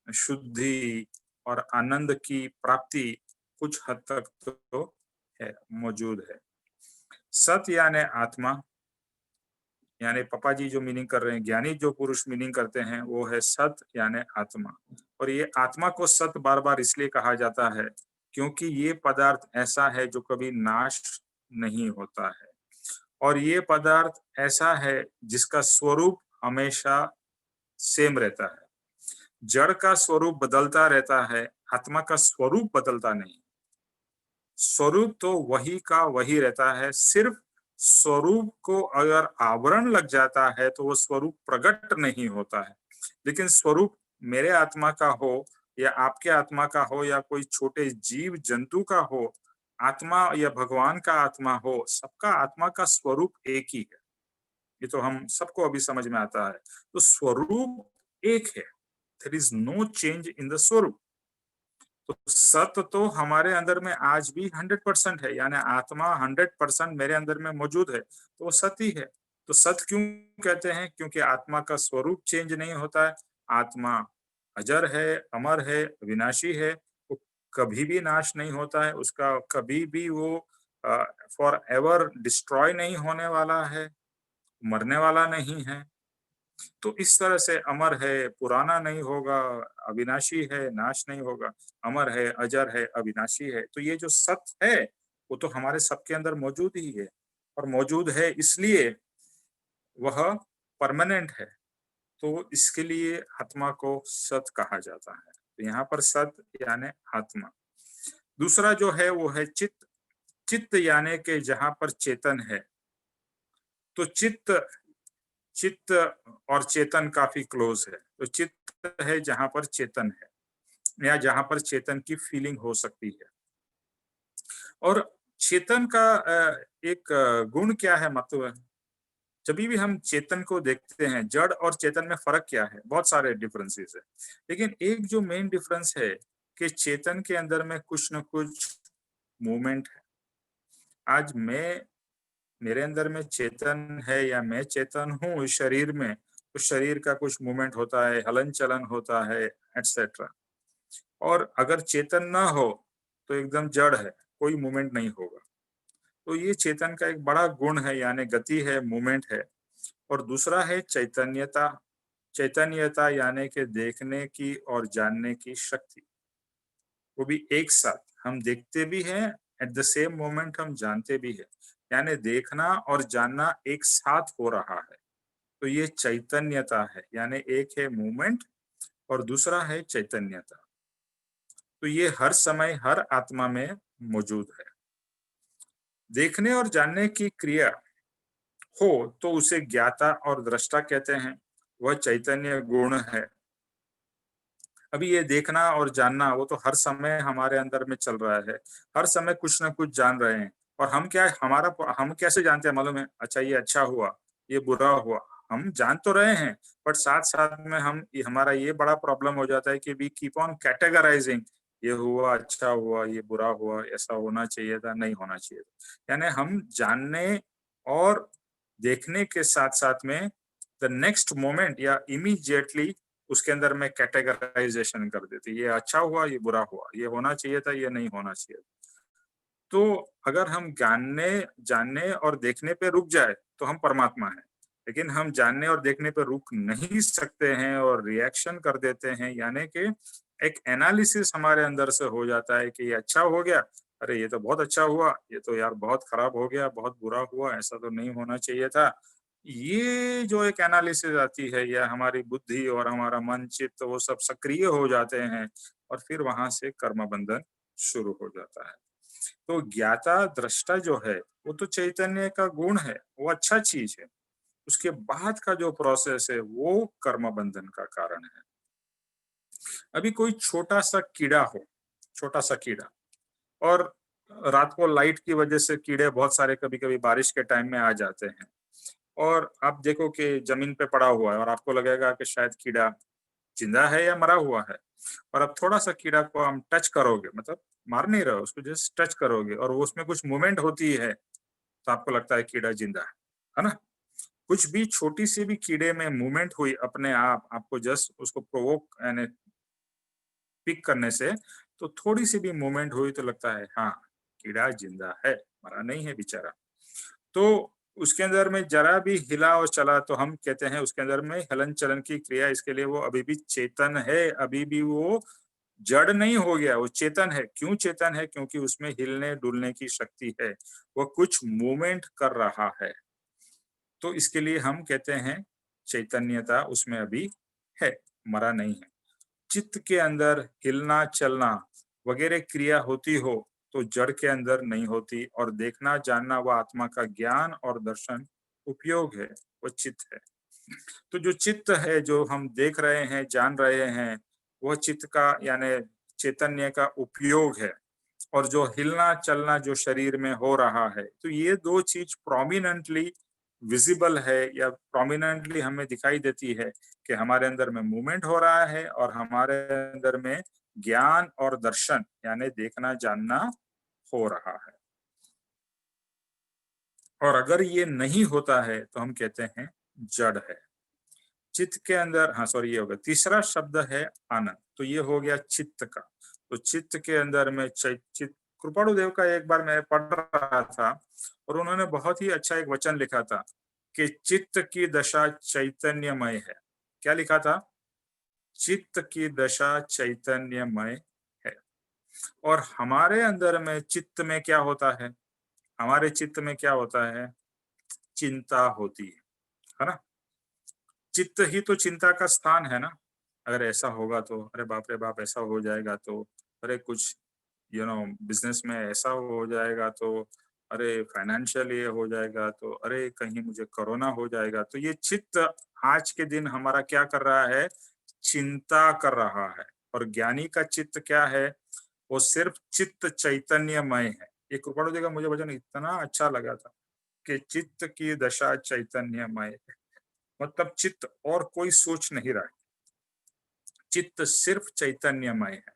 शुद्धि और आनंद की प्राप्ति कुछ हद तक तो है, मौजूद है। सत यानी आत्मा, यानी पापा जी जो मीनिंग कर रहे हैं, ज्ञानी जो पुरुष मीनिंग करते हैं, वो है सत यानी आत्मा। और ये आत्मा को सत बार बार इसलिए कहा जाता है क्योंकि ये पदार्थ ऐसा है जो कभी नाश नहीं होता है, और ये पदार्थ ऐसा है जिसका स्वरूप हमेशा सेम रहता है। जड़ का स्वरूप बदलता रहता है, आत्मा का स्वरूप बदलता नहीं। स्वरूप तो वही का वही रहता है, सिर्फ स्वरूप को अगर आवरण लग जाता है तो वो स्वरूप प्रकट नहीं होता है। लेकिन स्वरूप मेरे आत्मा का हो या आपके आत्मा का हो या कोई छोटे जीव जंतु का हो, आत्मा या भगवान का आत्मा हो, सबका आत्मा का स्वरूप एक ही है। ये तो हम सबको अभी समझ में आता है। तो स्वरूप एक है, there is no change in the स्वरूप। तो सत्य तो हमारे अंदर में आज भी 100% है, यानी आत्मा 100% मेरे अंदर में मौजूद है, तो वो सत्य ही है। तो सत्य क्यों कहते हैं? क्योंकि आत्मा का स्वरूप चेंज नहीं होता है। आत्मा अजर है, अमर है, अविनाशी है, वो कभी भी नाश नहीं होता है, उसका कभी भी वो फॉर एवर डिस्ट्रॉय नहीं होने वाला है, मरने वाला नहीं है। तो इस तरह से अमर है, पुराना नहीं होगा, अविनाशी है, नाश नहीं होगा, अमर है, अजर है, अविनाशी है। तो ये जो सत्य है वो तो हमारे सबके अंदर मौजूद ही है, और मौजूद है इसलिए वह परमानेंट है। तो इसके लिए आत्मा को सत कहा जाता है। तो यहाँ पर सत यानी आत्मा। दूसरा जो है वो है चित्त। चित्त यानी कि जहां पर चेतन है। तो चित्त और चेतन काफी क्लोज है। तो चित्त है जहां पर चेतन है, या जहां पर चेतन की फीलिंग हो सकती है। और चेतन का एक गुण क्या है मतलब जब भी हम चेतन को देखते हैं, जड़ और चेतन में फर्क क्या है? बहुत सारे डिफरेंसेस है, लेकिन एक जो मेन डिफरेंस है कि चेतन के अंदर में कुछ न कुछ मूवमेंट है। आज मेरे अंदर में चेतन है या मैं चेतन हूँ इस शरीर में, तो शरीर का कुछ मूवमेंट होता है, हलन-चलन होता है, एटसेट्रा। और अगर चेतन ना हो, तो एकदम जड़ है, कोई मूवमेंट नहीं होगा। तो ये चेतन का एक बड़ा गुण है, यानी गति है, मूवमेंट है। और दूसरा है चैतन्यता। चैतन्यता यानी कि देखने की और जानने की शक्ति, वो भी एक साथ। हम देखते भी हैं, एट द सेम मोमेंट हम जानते भी हैं, यानी देखना और जानना एक साथ हो रहा है। तो ये चैतन्यता है, यानी एक है मूवमेंट और दूसरा है चैतन्यता। तो ये हर समय हर आत्मा में मौजूद है। देखने और जानने की क्रिया हो तो उसे ज्ञाता और दृष्टा कहते हैं, वह चैतन्य गुण है। अभी ये देखना और जानना वो तो हर समय हमारे अंदर में चल रहा है, हर समय कुछ ना कुछ जान रहे हैं। और हम क्या हम कैसे जानते हैं मालूम है? अच्छा ये अच्छा हुआ, ये बुरा हुआ, हम जान तो रहे हैं, बट साथ साथ में हमारा ये बड़ा प्रॉब्लम हो जाता है कि वी कीप ऑन कैटेगराइजिंग, ये हुआ, अच्छा हुआ, ये बुरा हुआ, ऐसा होना चाहिए था, नहीं होना चाहिए था। यानी हम जानने और देखने के साथ साथ में द नेक्स्ट मोमेंट या इमीडिएटली उसके अंदर में कैटेगराइजेशन कर देती, ये अच्छा हुआ, ये बुरा हुआ, ये होना चाहिए था, ये नहीं होना चाहिए। तो अगर हम जानने जानने और देखने पे रुक जाए तो हम परमात्मा हैं, लेकिन हम जानने और देखने पे रुक नहीं सकते हैं और रिएक्शन कर देते हैं, यानी कि एक एनालिसिस हमारे अंदर से हो जाता है कि ये अच्छा हो गया, अरे ये तो बहुत अच्छा हुआ, ये तो यार बहुत खराब हो गया, बहुत बुरा हुआ, ऐसा तो नहीं होना चाहिए था। ये जो एक एनालिसिस आती है, या हमारी बुद्धि और हमारा मन चित्त वो सब सक्रिय हो जाते हैं, और फिर वहां से कर्म बंधन शुरू हो जाता है। तो ज्ञाता दृष्टा जो है वो तो चैतन्य का गुण है, वो अच्छा चीज है। उसके बाद का जो प्रोसेस है वो कर्म बंधन का कारण है। अभी कोई छोटा सा कीड़ा हो, छोटा सा कीड़ा, और रात को लाइट की वजह से कीड़े बहुत सारे कभी कभी बारिश के टाइम में आ जाते हैं, और आप देखो कि जमीन पे पड़ा हुआ है और आपको लगेगा कि शायद कीड़ा जिंदा है या मरा हुआ है। और अब थोड़ा सा कीड़ा को हम टच करोगे, मतलब मार नहीं रहे हो उसको, जस्ट टच करोगे और वो उसमें कुछ मूवमेंट होती है, तो आपको लगता है कीड़ा जिंदा है ना? कुछ भी छोटी सी भी कीड़े में मूवमेंट हुई अपने आप, आपको जस्ट उसको प्रोवोक यानी पिक करने से, तो थोड़ी सी भी मूवमेंट हुई तो लगता है हाँ, कीड़ा जिंदा है, मरा नहीं है बेचारा। तो उसके अंदर में जरा भी हिला और चला तो हम कहते हैं उसके अंदर में हलन चलन की क्रिया, इसके लिए वो अभी भी चेतन है, अभी भी वो जड़ नहीं हो गया, वो चेतन है। क्यों चेतन है? क्योंकि उसमें हिलने डुलने की शक्ति है, वो कुछ मूवमेंट कर रहा है। तो इसके लिए हम कहते हैं चैतन्यता उसमें अभी है, मरा नहीं है। चित्त के अंदर हिलना चलना वगैरह क्रिया होती हो तो जड़ के अंदर नहीं होती, और देखना जानना व आत्मा का ज्ञान और दर्शन उपयोग है, वो चित्त है। तो जो चित्त है, जो हम देख रहे हैं जान रहे हैं, वह चित्त का यानी चैतन्य का उपयोग है। और जो हिलना चलना जो शरीर में हो रहा है, तो ये दो चीज प्रोमिनेंटली विजिबल है या प्रोमिनेंटली हमें दिखाई देती है कि हमारे अंदर में मूवमेंट हो रहा है और हमारे अंदर में ज्ञान और दर्शन यानी देखना जानना हो रहा है। और अगर ये नहीं होता है तो हम कहते हैं जड़ है। चित्त के अंदर, हाँ सॉरी, ये हो गया तीसरा शब्द है आनंद। तो ये हो गया चित्त का। तो चित्त के अंदर में चित्त, कृपाणु देव का एक बार मैं पढ़ रहा था और उन्होंने बहुत ही अच्छा एक वचन लिखा था कि चित्त की दशा चैतन्यमय है। क्या लिखा था? चित्त की दशा चैतन्यमय है। और हमारे अंदर में चित्त में क्या होता है? हमारे चित्त में क्या होता है? चिंता होती है ना? चित्त ही तो चिंता का स्थान है ना। अगर ऐसा होगा तो अरे बाप रे बाप, ऐसा हो जाएगा तो, अरे कुछ बिजनेस में ऐसा हो जाएगा तो, अरे फाइनेंशियल ये हो जाएगा तो, अरे कहीं मुझे कोरोना हो जाएगा तो, ये चित्त आज के दिन हमारा क्या कर रहा है? चिंता कर रहा है। और ज्ञानी का चित्त क्या है? वो सिर्फ चित्त चैतन्यमय है, ये कृपाणु जी का मुझे वचन इतना अच्छा लगा था कि चित्त की दशा चैतन्यमय है। मतलब चित्त और कोई सोच नहीं रहा है, चित्त सिर्फ चैतन्यमय है।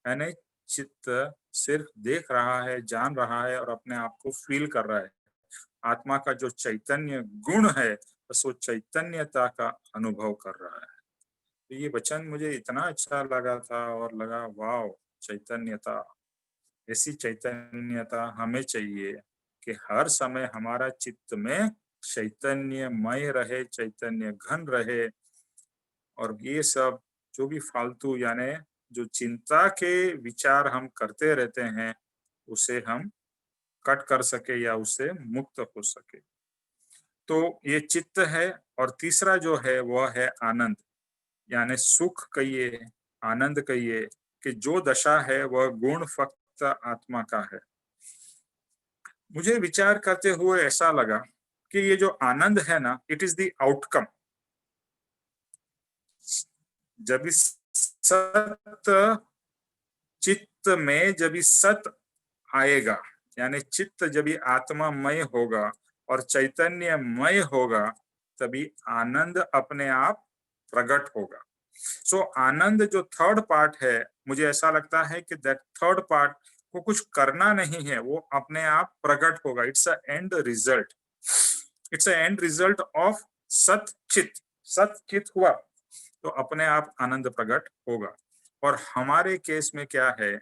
यानी चित्त सिर्फ देख रहा है, जान रहा है और अपने आप को फील कर रहा है। आत्मा का जो चैतन्य गुण है बस वो चैतन्यता का अनुभव कर रहा है। तो ये वचन मुझे इतना अच्छा लगा था और लगा वाह, चैतन्यता, ऐसी चैतन्यता हमें चाहिए कि हर समय हमारा चित्त में चैतन्यमय रहे, चैतन्य घन रहे। और ये सब जो भी फालतू यानी जो चिंता के विचार हम करते रहते हैं उसे हम कट कर सके या उससे मुक्त हो सके। तो ये चित्त है। और तीसरा जो है वह है आनंद, यानी सुख कहिए, आनंद कहिए, कि जो दशा है वह गुण फक्त आत्मा का है। मुझे विचार करते हुए ऐसा लगा कि ये जो आनंद है ना, इट इज द आउटकम। जब इस सत चित्त में जब इस सत आएगा, यानी चित्त जब ये आत्मामय होगा और चैतन्यमय होगा, तभी आनंद अपने आप प्रकट होगा। सो आनंद जो थर्ड पार्ट है, मुझे ऐसा लगता है कि दैट थर्ड पार्ट को कुछ करना नहीं है, वो अपने आप प्रकट होगा। It's a and result, it's a and result of सत चित। सत चित हुआ तो अपने आप आनंद प्रकट होगा। और हमारे केस में क्या है,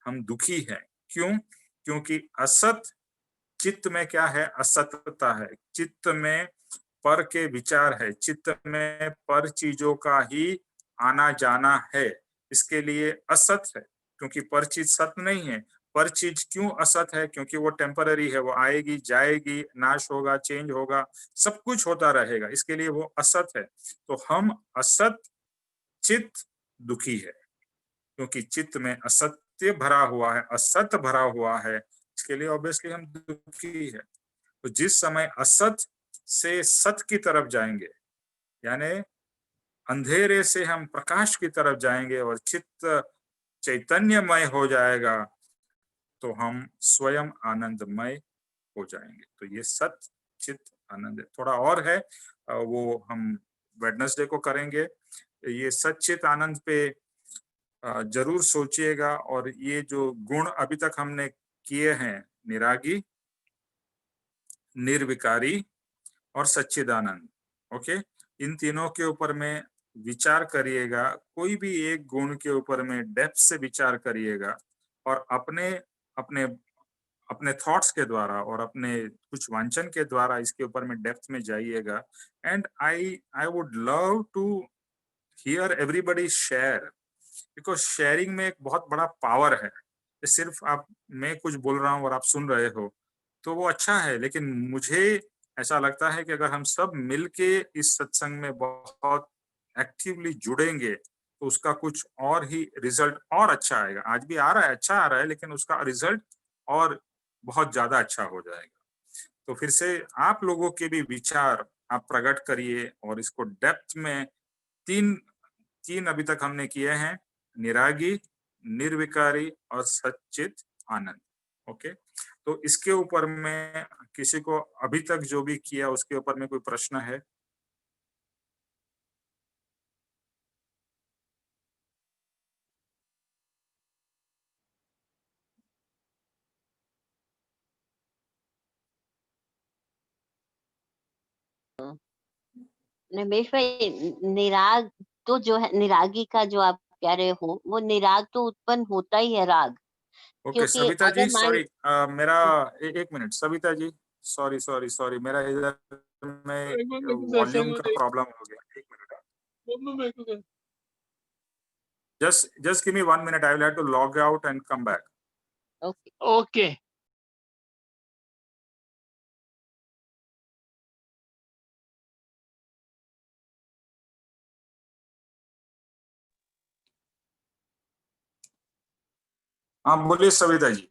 हम दुखी हैं। क्यों? क्योंकि असत चित्त में क्या है, असतता है। चित्त में पर के विचार है, चित्त में पर चीजों का ही आना जाना है। इसके लिए असत है, क्योंकि पर चीज सत नहीं है। पर चीज क्यों असत है? क्योंकि वो टेम्पररी है, वो आएगी जाएगी, नाश होगा, चेंज होगा, सब कुछ होता रहेगा, इसके लिए वो असत है। तो हम असत चित्त दुखी है, क्योंकि चित्त में असत्य भरा हुआ है, असत भरा हुआ है, इसके लिए ऑब्वियसली हम दुखी है। तो जिस समय असत से सत की तरफ जाएंगे, यानी अंधेरे से हम प्रकाश की तरफ जाएंगे और चित्त चैतन्यमय हो जाएगा, तो हम स्वयं आनंदमय हो जाएंगे। तो ये सत चित आनंद है। थोड़ा और है, वो हम वेडनेसडे को करेंगे। ये सच्चित आनंद पे जरूर सोचिएगा। और ये जो गुण अभी तक हमने किए हैं, निरागी, निर्विकारी और सच्चिदानंद, ओके, इन तीनों के ऊपर में विचार करिएगा। कोई भी एक गुण के ऊपर में डेप्थ से विचार करिएगा और अपने अपने अपने थॉट्स के द्वारा और अपने कुछ वांचन के द्वारा इसके ऊपर में डेप्थ में जाइएगा। And I would love to hear everybody share, because sharing में एक बहुत बड़ा पावर है। सिर्फ आप, मैं कुछ बोल रहा हूँ और आप सुन रहे हो तो वो अच्छा है, लेकिन मुझे ऐसा लगता है कि अगर हम सब मिलके इस सत्संग में बहुत एक्टिवली जुड़ेंगे तो उसका कुछ और ही रिजल्ट और अच्छा आएगा। आज भी आ रहा है, अच्छा आ रहा है, लेकिन उसका रिजल्ट और बहुत ज्यादा अच्छा हो जाएगा। तो फिर से आप लोगों के भी विचार आप प्रकट करिए और इसको डेप्थ में तीन तीन अभी तक हमने किए हैं, निरागी, निर्विकारी और सच्चित आनंद। ओके, तो इसके ऊपर में किसी को अभी तक जो भी किया उसके ऊपर में कोई प्रश्न है? रमेश भाई, निराग तो जो है, निरागी का जो आप कह रहे हो, वो निराग तो उत्पन्न होता ही है राग। ओके क्योंकि सविता जी, अगर मान सॉरी, मेरा एक minute Savita ji, sorry sorry sorry, मेरा इधर में वॉल्यूम का प्रॉब्लम हो गया। एक minute, just give me 1 minute, I will have to log out and come back. Okay okay हाँ बोलिए सविता जी।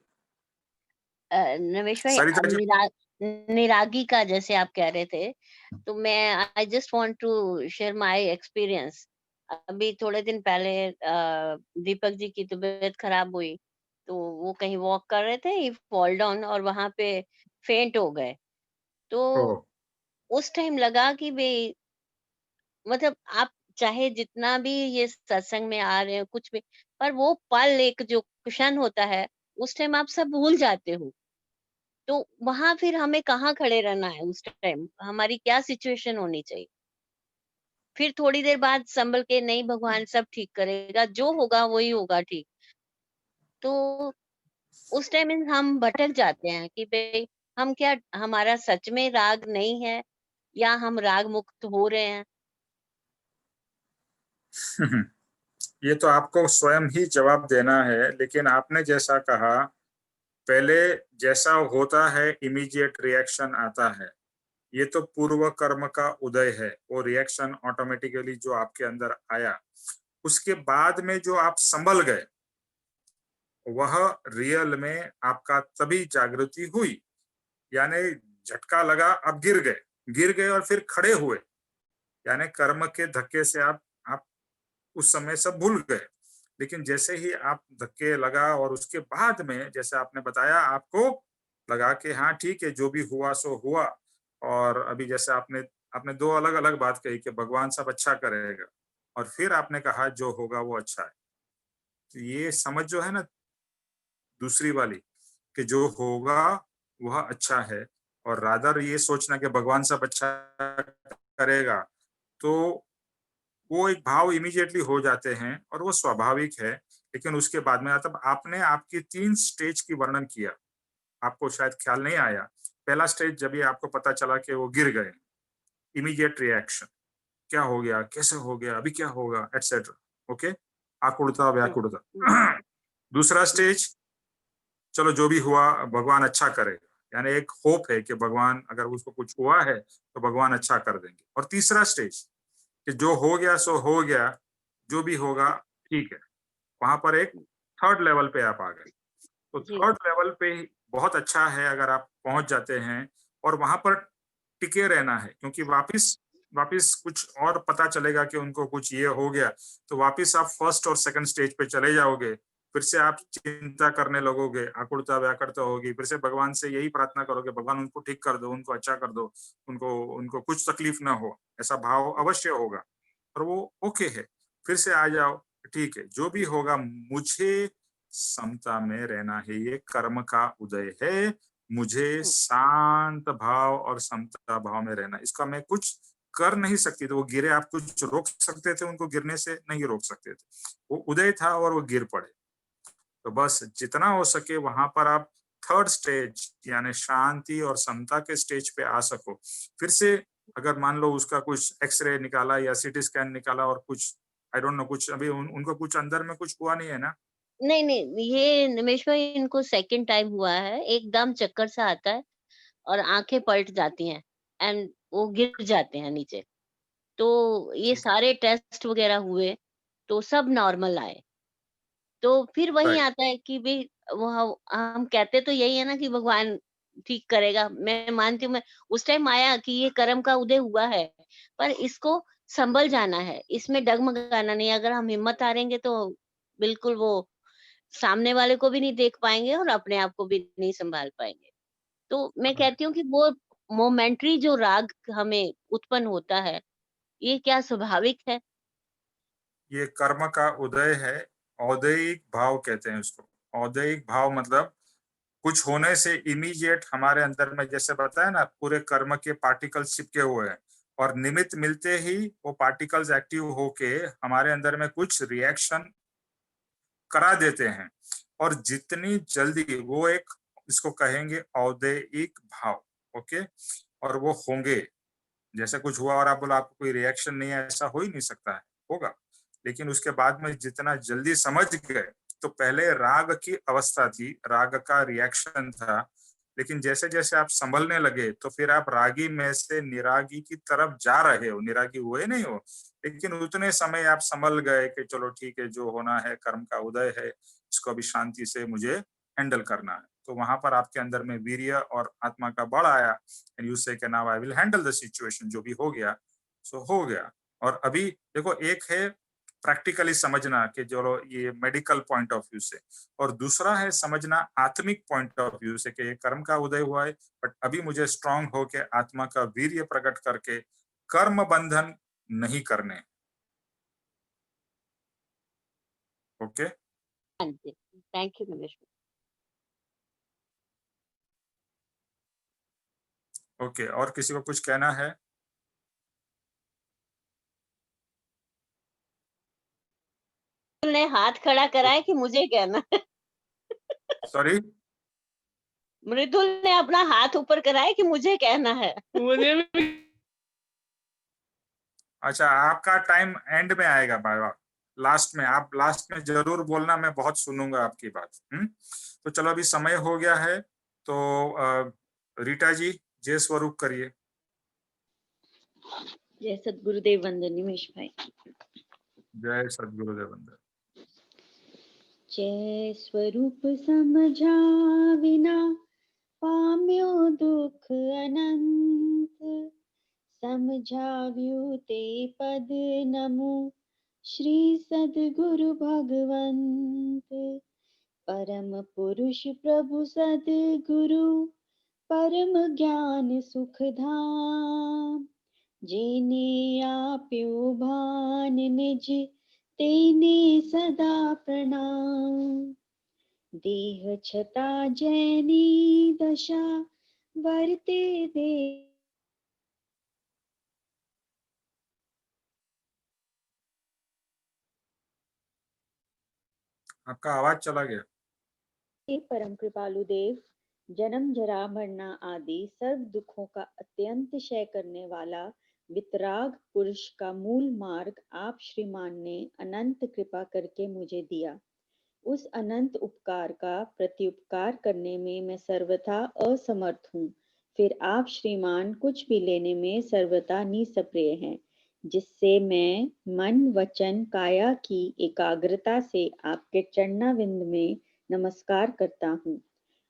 रमेश भाई, सरिता जी, निरागी का जैसे आप कह रहे थे, तो मैं I just want to share my experience. अभी थोड़े दिन पहले दीपक जी की तबीयत खराब हुई, तो वो कहीं वॉक कर रहे थे, ही फॉल डाउन और वहां पे फेंट हो गए। तो ओ, उस टाइम लगा कि भाई मतलब आप चाहे जितना भी ये सत्संग में आ रहे हो कुछ भी, पर वो पल एक जो क्षण होता है, उस टाइम आप सब भूल जाते हो। तो वहां फिर हमें कहाँ खड़े रहना है, उस टाइम हमारी क्या सिचुएशन होनी चाहिए। फिर थोड़ी देर बाद संभल के, नहीं भगवान सब ठीक करेगा, जो होगा वही होगा ठीक। तो उस टाइम हम भटक जाते हैं कि भाई हम क्या, हमारा सच में राग नहीं है या हम राग मुक्त हो रहे हैं। ये तो आपको स्वयं ही जवाब देना है, लेकिन आपने जैसा कहा, पहले जैसा होता है इमीडिएट रिएक्शन आता है, ये तो पूर्व कर्म का उदय है। वो रिएक्शन ऑटोमेटिकली जो आपके अंदर आया, उसके बाद में जो आप संभल गए, वह रियल में आपका तभी जागृति हुई। यानी झटका लगा, अब गिर गए और फिर खड़े हुए, यानी कर्म के धक्के से आप उस समय सब भूल गए। लेकिन जैसे ही आप धक्के लगा और उसके बाद में जैसे आपने बताया, आपको लगा कि हाँ ठीक है, जो भी हुआ सो हुआ। और अभी जैसे आपने आपने दो अलग अलग बात कही कि भगवान सब अच्छा करेगा, और फिर आपने कहा जो होगा वो अच्छा है। तो ये समझ जो है ना, दूसरी वाली, कि जो होगा वह अच्छा है, और रादर ये सोचना कि भगवान सब अच्छा करेगा, तो वो एक भाव इमीडिएटली हो जाते हैं और वो स्वाभाविक है। लेकिन उसके बाद में तब आपने आपकी 3 स्टेज की वर्णन किया, आपको शायद ख्याल नहीं आया। पहला स्टेज जब ये आपको पता चला कि वो गिर गए, इमीडिएट रिएक्शन, क्या हो गया, कैसे हो गया, अभी क्या होगा, एटसेट्रा। ओके, आकुलता, हम्म, हम्म, व्याकुलता। दूसरा हम्म, स्टेज, चलो जो भी हुआ भगवान अच्छा करेगा, यानी एक होप है कि भगवान अगर उसको कुछ हुआ है तो भगवान अच्छा कर देंगे। और तीसरा स्टेज, कि जो हो गया सो हो गया, जो भी होगा ठीक है। वहां पर एक थर्ड लेवल पे आप आ गए। तो जी थर्ड लेवल पे बहुत अच्छा है अगर आप पहुंच जाते हैं, और वहां पर टिके रहना है, क्योंकि वापस वापस कुछ और पता चलेगा कि उनको कुछ ये हो गया, तो वापस आप फर्स्ट और सेकंड स्टेज पे चले जाओगे। फिर से आप चिंता करने लगोगे, आकुलता व्याकुलता होगी, फिर से भगवान से यही प्रार्थना करोगे, भगवान उनको ठीक कर दो, उनको अच्छा कर दो, उनको उनको कुछ तकलीफ ना हो, ऐसा भाव अवश्य होगा। और वो ओके है। फिर से आ जाओ, ठीक है, जो भी होगा मुझे समता में रहना है, ये कर्म का उदय है, मुझे हम्म, शांत भाव और समता भाव में रहना। इसका मैं कुछ कर नहीं सकती। तो वो गिरे, आप कुछ रोक सकते थे उनको गिरने से? नहीं रोक सकते थे। वो उदय था और वो गिर पड़े। तो बस जितना हो सके वहां पर आप थर्ड स्टेज यानी शांति और समता के स्टेज पे आ सको। फिर से अगर मान लो उसका कुछ एक्सरे निकाला या सीटी स्कैन निकाला और कुछ आई डोंट नो, कुछ अभी उनको कुछ अंदर में कुछ हुआ नहीं है ना? नहीं नहीं, ये निमेश भाई इनको सेकंड टाइम हुआ है, एकदम चक्कर सा आता है और आंखें पलट जाती हैं एंड वो गिर जाते हैं नीचे। तो ये ठीक है। सारे टेस्ट वगैरह हुए तो सब नॉर्मल आए। तो फिर वही राइट। आता है कि भाई वो हम कहते तो यही है ना कि भगवान ठीक करेगा। मैं मानती हूँ, मैं उस टाइम आया कि ये कर्म का उदय हुआ है, पर इसको संभल जाना है, इसमें डगमगाना नहीं। अगर हम हिम्मत हारेंगे तो बिल्कुल वो सामने वाले को भी नहीं देख पाएंगे और अपने आप को भी नहीं संभाल पाएंगे। तो मैं कहती हूँ कि वो मोमेंटरी जो राग हमें उत्पन्न होता है, ये क्या स्वाभाविक है। ये कर्म का उदय है। औदयिक भाव कहते हैं उसको। औदयिक भाव मतलब कुछ होने से इमीडिएट हमारे अंदर में, जैसे बताया ना, पूरे कर्म के पार्टिकल्स चिपके हुए हैं, और निमित्त मिलते ही वो पार्टिकल्स एक्टिव होके हमारे अंदर में कुछ रिएक्शन करा देते हैं। और जितनी जल्दी वो एक, इसको कहेंगे औदयिक भाव। ओके। और वो होंगे, जैसे कुछ हुआ और आप बोला आपको कोई रिएक्शन नहीं है, ऐसा हो ही नहीं सकता है, होगा। लेकिन उसके बाद में जितना जल्दी समझ गए, तो पहले राग की अवस्था थी, राग का रिएक्शन था। लेकिन जैसे जैसे आप संभलने लगे, तो फिर आप रागी में से निरागी की तरफ जा रहे हो, निरागी हुए नहीं हो। लेकिन उतने समय आप संभल गए कि चलो ठीक है, जो होना है कर्म का उदय है, इसको अभी शांति से मुझे हैंडल करना है। तो वहां पर आपके अंदर में वीर्य और आत्मा का बल आया, एंड यू से कि now I will handle the situation, जो भी हो गया सो हो गया। और अभी देखो, एक है प्रैक्टिकली समझना कि जो ये मेडिकल पॉइंट ऑफ व्यू से, और दूसरा है समझना आत्मिक पॉइंट ऑफ व्यू से कि ये कर्म का उदय हुआ है, बट अभी मुझे स्ट्रांग होके आत्मा का वीर्य प्रकट करके कर्म बंधन नहीं करने। ओके, हाँ जी, थैंक यू निमेश भाई। ओके, और किसी को कुछ कहना है? ने हाथ खड़ा करा है कि मुझे कहना है। सॉरी, मृदुल ने अपना हाथ ऊपर करा है कि मुझे कहना है। मुझे भी अच्छा, आपका टाइम एंड में आएगा बाबा, लास्ट में। आप लास्ट में जरूर बोलना, मैं बहुत सुनूंगा आपकी बात। तो चलो, अभी समय हो गया है, तो रीटा जी जय स्वरूप करिए। जय सद्गुरुदेव वंदन निमेश भाई। जय सद्गुरुदेव वंदन। जय स्वरूप समझा विना पाम्यो दुख अनंत, समझाव्यू ते पद नमो श्री सद्गुरु भगवंत। परम पुरुष प्रभु सद्गुरु परम ज्ञान सुख धाम, जेने आप्यो भान निज तेने सदा प्रणाम। देह छता जैनी दशा वर्ते दे, आपका आवाज चला गया। परम कृपालु देव, जन्म जरा मरना आदि सर्व दुखों का अत्यंत क्षय करने वाला वितराग पुरुष का मूल मार्ग आप श्रीमान ने अनंत कृपा करके मुझे दिया। उस अनंत उपकार का प्रत्युपकार करने में मैं सर्वथा असमर्थ हूँ। फिर आप श्रीमान कुछ भी लेने में सर्वथा निसप्रिय हैं, जिससे मैं मन वचन काया की एकाग्रता से आपके चरणाविंद में नमस्कार करता हूँ।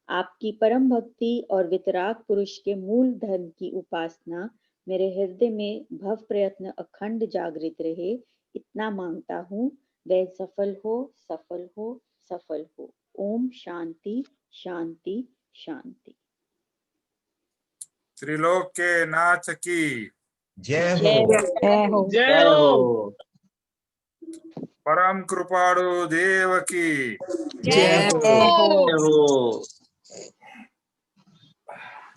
आपकी परम भक्ति और वितराग पुरुष के मूल धर्म की उपासना मेरे हृदय में भव प्रयत्न अखंड जागृत रहे, इतना मांगता हूँ। वह सफल हो, सफल हो, सफल हो। ओम शांति शांति शांति। त्रिलोक के नाथ की जय जय हो। जय हो। जय हो। परम कृपाणु देव की जय जय हो। हो।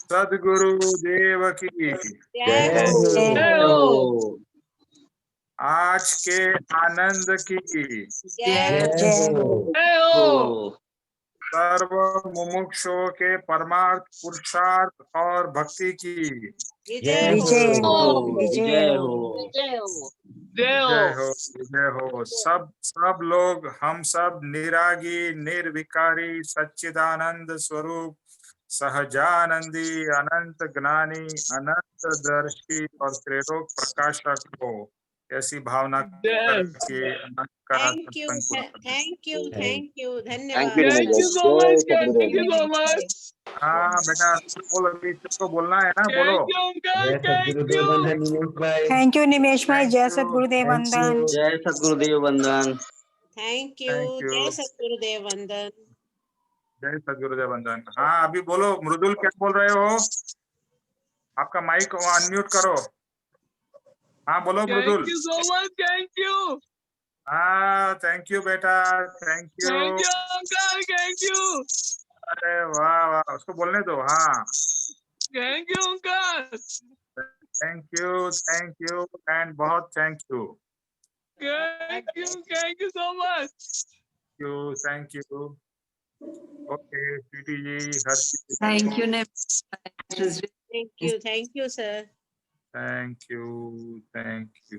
सद्गुरु देव की जय हो। जय हो। आज के आनंद की जय जय हो। जय हो। सर्व मुमुक्षुओं के परमार्थ पुरुषार्थ और भक्ति की जय विजय हो। हो। विजय हो। जय हो। जय जय हो। हो, जय हो। सब लोग, हम सब निरागी निर्विकारी सच्चिदानंद स्वरूप सहजानंदी अनंत ज्ञानी अनंत दर्शी और त्रिलोक प्रकाशक हो, ऐसी भावना करके अनंत का थैंक यू सत्संग पूरा करते हैं। Thank you thank you Thank धन्यवाद। you, thank you so much. Thank you so much. हाँ बेटा, बोलो, अभी सबको बोलना है ना, बोलो। Thank you uncle. जय थैंक सद्गुरुदेव यू। वंदन निमेश भाई। थैंक यू निमेश भाई। Thank जय you. सद्गुरुदेव थैंक वंदन। यू। जय सद्गुरुदेव वंदन। Thank you Thank you. जय सतगुरुदेव वंदन। जय सद्गुरुदेव वंदन। हाँ, अभी बोलो मृदुल, क्या बोल रहे हो? आपका माइक अनम्यूट करो। हाँ बोलो thank Mridul. You so much. Thank you. हाँ, थैंक यू बेटा, thank you. Thank you uncle. Thank you. अरे वाह वाह, उसको बोलने दो। हाँ, thank you uncle. Thank you and बहुत thank you. Thank you so much. Thank you. Okay, sweety ji, Harshit, Thank you, Nip. Thank you sir. Thank you, thank you.